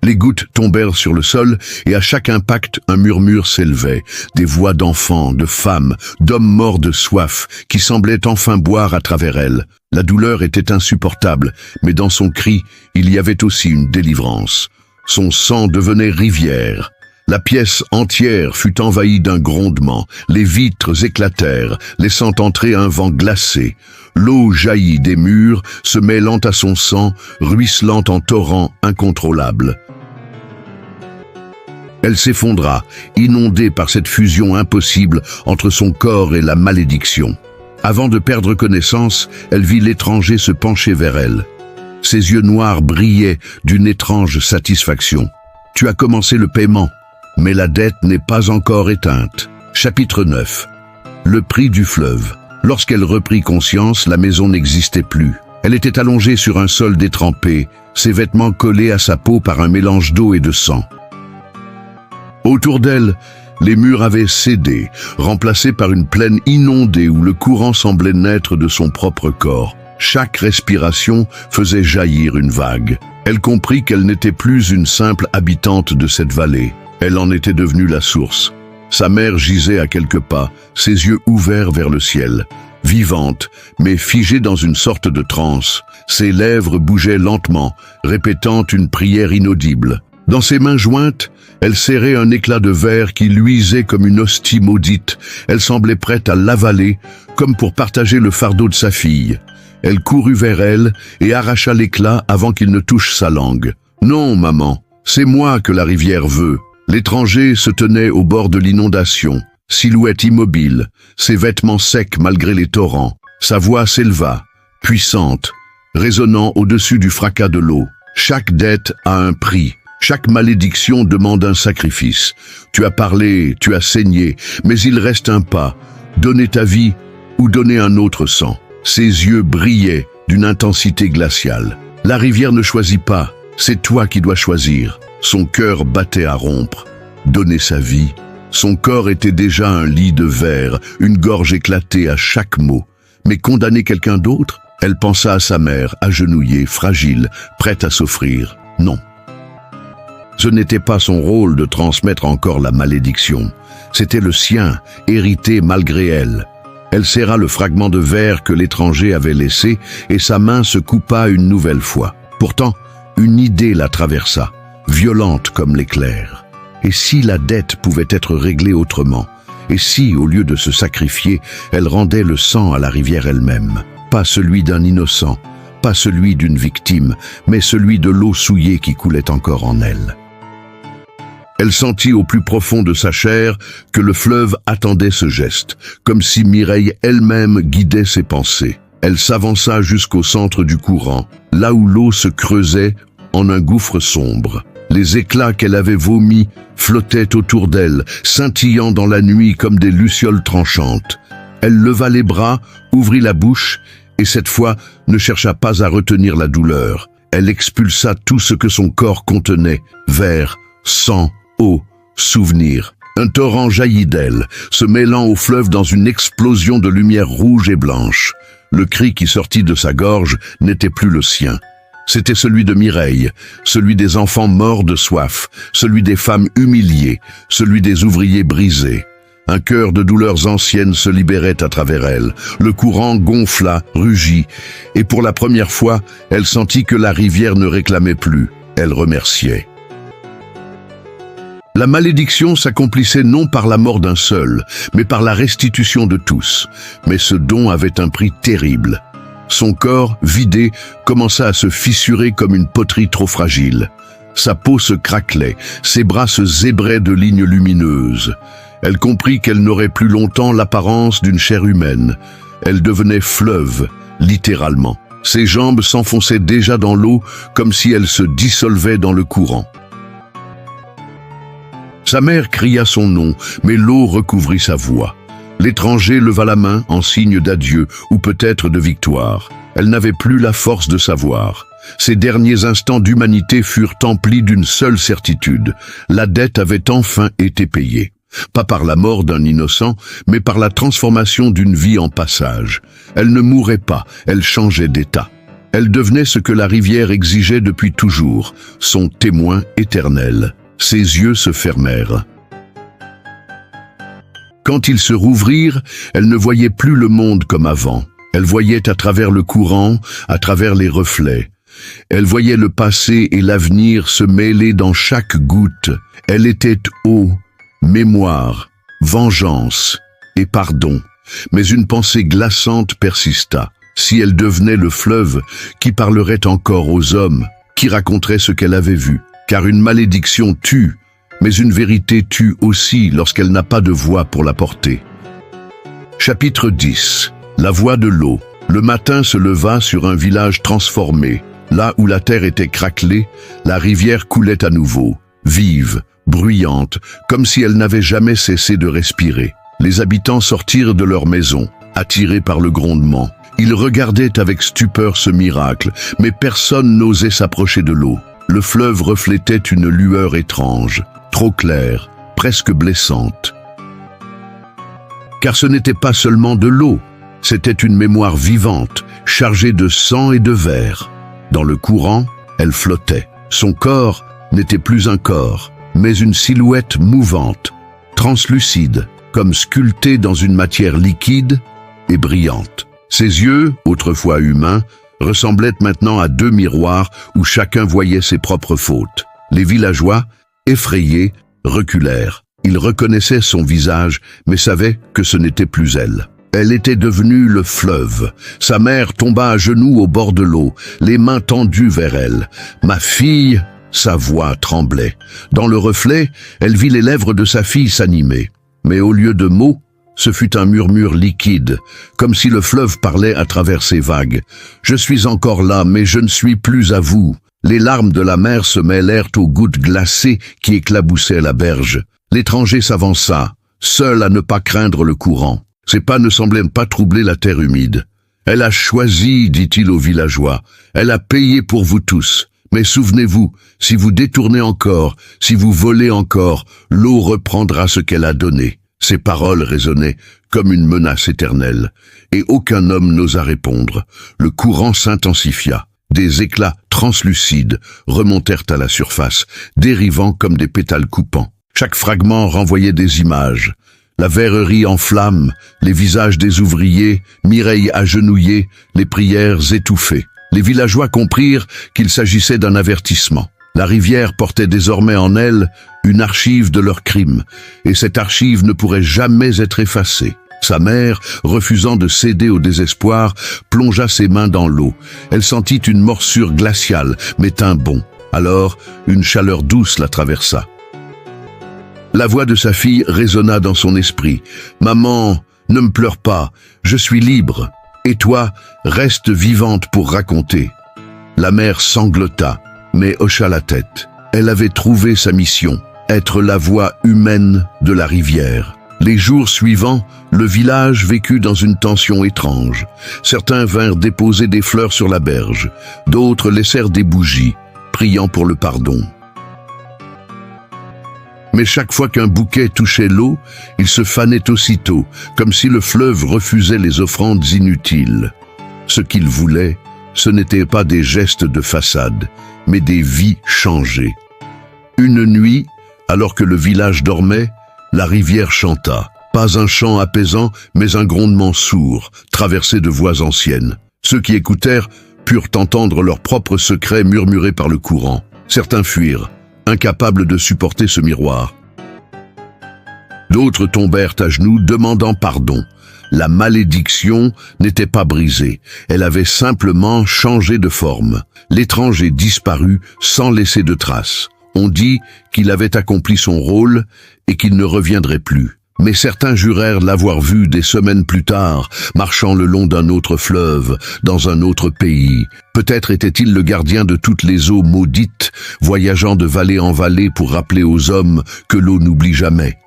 Les gouttes tombèrent sur le sol et à chaque impact, un murmure s'élevait. Des voix d'enfants, de femmes, d'hommes morts de soif qui semblaient enfin boire à travers elle. La douleur était insupportable, mais dans son cri, il y avait aussi une délivrance. Son sang devenait rivière. La pièce entière fut envahie d'un grondement, les vitres éclatèrent, laissant entrer un vent glacé. L'eau jaillit des murs, se mêlant à son sang, ruisselant en torrent incontrôlable. Elle s'effondra, inondée par cette fusion impossible entre son corps et la malédiction. Avant de perdre connaissance, elle vit l'étranger se pencher vers elle. Ses yeux noirs brillaient d'une étrange satisfaction. « Tu as commencé le paiement, mais la dette n'est pas encore éteinte. » Chapitre 9. Le prix du fleuve. Lorsqu'elle reprit conscience, la maison n'existait plus. Elle était allongée sur un sol détrempé, ses vêtements collés à sa peau par un mélange d'eau et de sang. Autour d'elle, les murs avaient cédé, remplacés par une plaine inondée où le courant semblait naître de son propre corps. Chaque respiration faisait jaillir une vague. Elle comprit qu'elle n'était plus une simple habitante de cette vallée. Elle en était devenue la source. Sa mère gisait à quelques pas, ses yeux ouverts vers le ciel. Vivante, mais figée dans une sorte de transe, ses lèvres bougeaient lentement, répétant une prière inaudible. Dans ses mains jointes, elle serrait un éclat de verre qui luisait comme une hostie maudite. Elle semblait prête à l'avaler, comme pour partager le fardeau de sa fille. Elle courut vers elle et arracha l'éclat avant qu'il ne touche sa langue. « Non, maman, c'est moi que la rivière veut. » L'étranger se tenait au bord de l'inondation, silhouette immobile, ses vêtements secs malgré les torrents. Sa voix s'éleva, puissante, résonnant au-dessus du fracas de l'eau. Chaque dette a un prix. Chaque malédiction demande un sacrifice. Tu as parlé, tu as saigné, mais il reste un pas. Donner ta vie ou donner un autre sang. Ses yeux brillaient d'une intensité glaciale. La rivière ne choisit pas, c'est toi qui dois choisir. Son cœur battait à rompre. Donner sa vie. Son corps était déjà un lit de verre, une gorge éclatée à chaque mot. Mais condamner quelqu'un d'autre? Elle pensa à sa mère, agenouillée, fragile, prête à s'offrir. Non. Ce n'était pas son rôle de transmettre encore la malédiction. C'était le sien, hérité malgré elle. Elle serra le fragment de verre que l'étranger avait laissé et sa main se coupa une nouvelle fois. Pourtant, une idée la traversa, violente comme l'éclair. Et si la dette pouvait être réglée autrement? Et si, au lieu de se sacrifier, elle rendait le sang à la rivière elle-même? Pas celui d'un innocent, pas celui d'une victime, mais celui de l'eau souillée qui coulait encore en elle. Elle sentit au plus profond de sa chair que le fleuve attendait ce geste, comme si Mireille elle-même guidait ses pensées. Elle s'avança jusqu'au centre du courant, là où l'eau se creusait en un gouffre sombre. Les éclats qu'elle avait vomis flottaient autour d'elle, scintillant dans la nuit comme des lucioles tranchantes. Elle leva les bras, ouvrit la bouche, et cette fois ne chercha pas à retenir la douleur. Elle expulsa tout ce que son corps contenait, verre, sang, eau, souvenir. Un torrent jaillit d'elle, se mêlant au fleuve dans une explosion de lumière rouge et blanche. Le cri qui sortit de sa gorge n'était plus le sien. C'était celui de Mireille, celui des enfants morts de soif, celui des femmes humiliées, celui des ouvriers brisés. Un cœur de douleurs anciennes se libérait à travers elle. Le courant gonfla, rugit, et pour la première fois, elle sentit que la rivière ne réclamait plus. Elle remerciait. La malédiction s'accomplissait non par la mort d'un seul, mais par la restitution de tous. Mais ce don avait un prix terrible. Son corps, vidé, commença à se fissurer comme une poterie trop fragile. Sa peau se craquelait, ses bras se zébraient de lignes lumineuses. Elle comprit qu'elle n'aurait plus longtemps l'apparence d'une chair humaine. Elle devenait fleuve, littéralement. Ses jambes s'enfonçaient déjà dans l'eau, comme si elles se dissolvaient dans le courant. Sa mère cria son nom, mais l'eau recouvrit sa voix. L'étranger leva la main en signe d'adieu, ou peut-être de victoire. Elle n'avait plus la force de savoir. Ses derniers instants d'humanité furent emplis d'une seule certitude. La dette avait enfin été payée. Pas par la mort d'un innocent, mais par la transformation d'une vie en passage. Elle ne mourait pas, elle changeait d'état. Elle devenait ce que la rivière exigeait depuis toujours, son témoin éternel. Ses yeux se fermèrent. Quand ils se rouvrirent, elle ne voyait plus le monde comme avant. Elle voyait à travers le courant, à travers les reflets. Elle voyait le passé et l'avenir se mêler dans chaque goutte. Elle était eau, mémoire, vengeance et pardon. Mais une pensée glaçante persista. Si elle devenait le fleuve, qui parlerait encore aux hommes, qui raconterait ce qu'elle avait vu? Car une malédiction tue, mais une vérité tue aussi lorsqu'elle n'a pas de voix pour la porter. Chapitre 10. La voix de l'eau. Le matin se leva sur un village transformé. Là où la terre était craquelée, la rivière coulait à nouveau, vive, bruyante, comme si elle n'avait jamais cessé de respirer. Les habitants sortirent de leur maison, attirés par le grondement. Ils regardaient avec stupeur ce miracle, mais personne n'osait s'approcher de l'eau. Le fleuve reflétait une lueur étrange, trop claire, presque blessante. Car ce n'était pas seulement de l'eau, c'était une mémoire vivante, chargée de sang et de verre. Dans le courant, elle flottait. Son corps n'était plus un corps, mais une silhouette mouvante, translucide, comme sculptée dans une matière liquide et brillante. Ses yeux, autrefois humains, ressemblaient maintenant à deux miroirs où chacun voyait ses propres fautes. Les villageois, effrayés, reculèrent. Ils reconnaissaient son visage, mais savaient que ce n'était plus elle. Elle était devenue le fleuve. Sa mère tomba à genoux au bord de l'eau, les mains tendues vers elle. « Ma fille !» Sa voix tremblait. Dans le reflet, elle vit les lèvres de sa fille s'animer. Mais au lieu de mots, ce fut un murmure liquide, comme si le fleuve parlait à travers ses vagues. « Je suis encore là, mais je ne suis plus à vous. » Les larmes de la mère se mêlèrent aux gouttes glacées qui éclaboussaient la berge. L'étranger s'avança, seul à ne pas craindre le courant. Ses pas ne semblaient pas troubler la terre humide. « Elle a choisi, dit-il aux villageois. Elle a payé pour vous tous. Mais souvenez-vous, si vous détournez encore, si vous volez encore, l'eau reprendra ce qu'elle a donné. » Ces paroles résonnaient comme une menace éternelle, et aucun homme n'osa répondre. Le courant s'intensifia. Des éclats translucides remontèrent à la surface, dérivant comme des pétales coupants. Chaque fragment renvoyait des images. La verrerie en flammes, les visages des ouvriers, Mireille agenouillée, les prières étouffées. Les villageois comprirent qu'il s'agissait d'un avertissement. La rivière portait désormais en elle une archive de leurs crimes, et cette archive ne pourrait jamais être effacée. Sa mère, refusant de céder au désespoir, plongea ses mains dans l'eau. Elle sentit une morsure glaciale, mais tint bon. Alors, une chaleur douce la traversa. La voix de sa fille résonna dans son esprit. « Maman, ne me pleure pas, je suis libre. Et toi, reste vivante pour raconter. » La mère sanglota, mais hocha la tête. Elle avait trouvé sa mission, être la voix humaine de la rivière. Les jours suivants, le village vécut dans une tension étrange. Certains vinrent déposer des fleurs sur la berge, d'autres laissèrent des bougies, priant pour le pardon. Mais chaque fois qu'un bouquet touchait l'eau, il se fanait aussitôt, comme si le fleuve refusait les offrandes inutiles. Ce qu'il voulait, ce n'étaient pas des gestes de façade, mais des vies changées. Une nuit, alors que le village dormait, la rivière chanta. Pas un chant apaisant, mais un grondement sourd, traversé de voix anciennes. Ceux qui écoutèrent purent entendre leurs propres secrets murmurés par le courant. Certains fuirent, incapables de supporter ce miroir. D'autres tombèrent à genoux, demandant pardon. La malédiction n'était pas brisée, elle avait simplement changé de forme. L'étranger disparut sans laisser de traces. On dit qu'il avait accompli son rôle et qu'il ne reviendrait plus. Mais certains jurèrent l'avoir vu des semaines plus tard, marchant le long d'un autre fleuve, dans un autre pays. Peut-être était-il le gardien de toutes les eaux maudites, voyageant de vallée en vallée pour rappeler aux hommes que l'eau n'oublie jamais.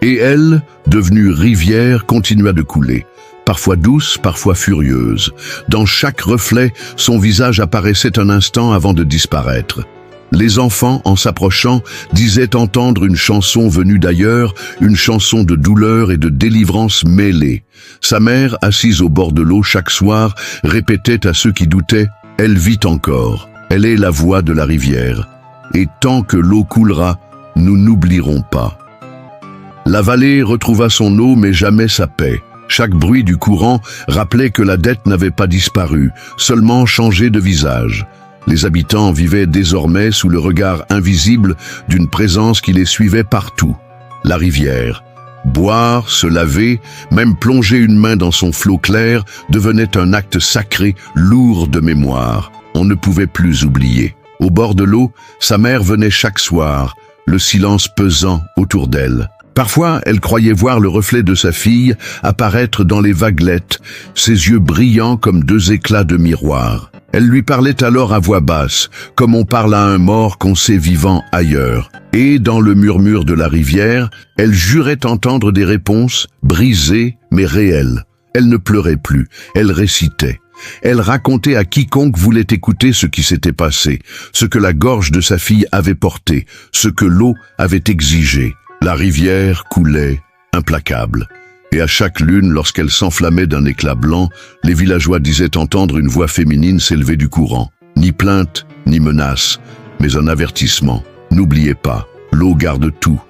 Et elle, devenue rivière, continua de couler, parfois douce, parfois furieuse. Dans chaque reflet, son visage apparaissait un instant avant de disparaître. Les enfants, en s'approchant, disaient entendre une chanson venue d'ailleurs, une chanson de douleur et de délivrance mêlée. Sa mère, assise au bord de l'eau chaque soir, répétait à ceux qui doutaient « Elle vit encore, elle est la voix de la rivière, et tant que l'eau coulera, nous n'oublierons pas. » La vallée retrouva son eau mais jamais sa paix. Chaque bruit du courant rappelait que la dette n'avait pas disparu, seulement changé de visage. Les habitants vivaient désormais sous le regard invisible d'une présence qui les suivait partout. La rivière. Boire, se laver, même plonger une main dans son flot clair devenait un acte sacré, lourd de mémoire. On ne pouvait plus oublier. Au bord de l'eau, sa mère venait chaque soir, le silence pesant autour d'elle. Parfois, elle croyait voir le reflet de sa fille apparaître dans les vaguelettes, ses yeux brillants comme deux éclats de miroir. Elle lui parlait alors à voix basse, comme on parle à un mort qu'on sait vivant ailleurs. Et, dans le murmure de la rivière, elle jurait entendre des réponses, brisées mais réelles. Elle ne pleurait plus, elle récitait. Elle racontait à quiconque voulait écouter ce qui s'était passé, ce que la gorge de sa fille avait porté, ce que l'eau avait exigé. La rivière coulait, implacable. Et à chaque lune, lorsqu'elle s'enflammait d'un éclat blanc, les villageois disaient entendre une voix féminine s'élever du courant. Ni plainte, ni menace, mais un avertissement. N'oubliez pas, l'eau garde tout,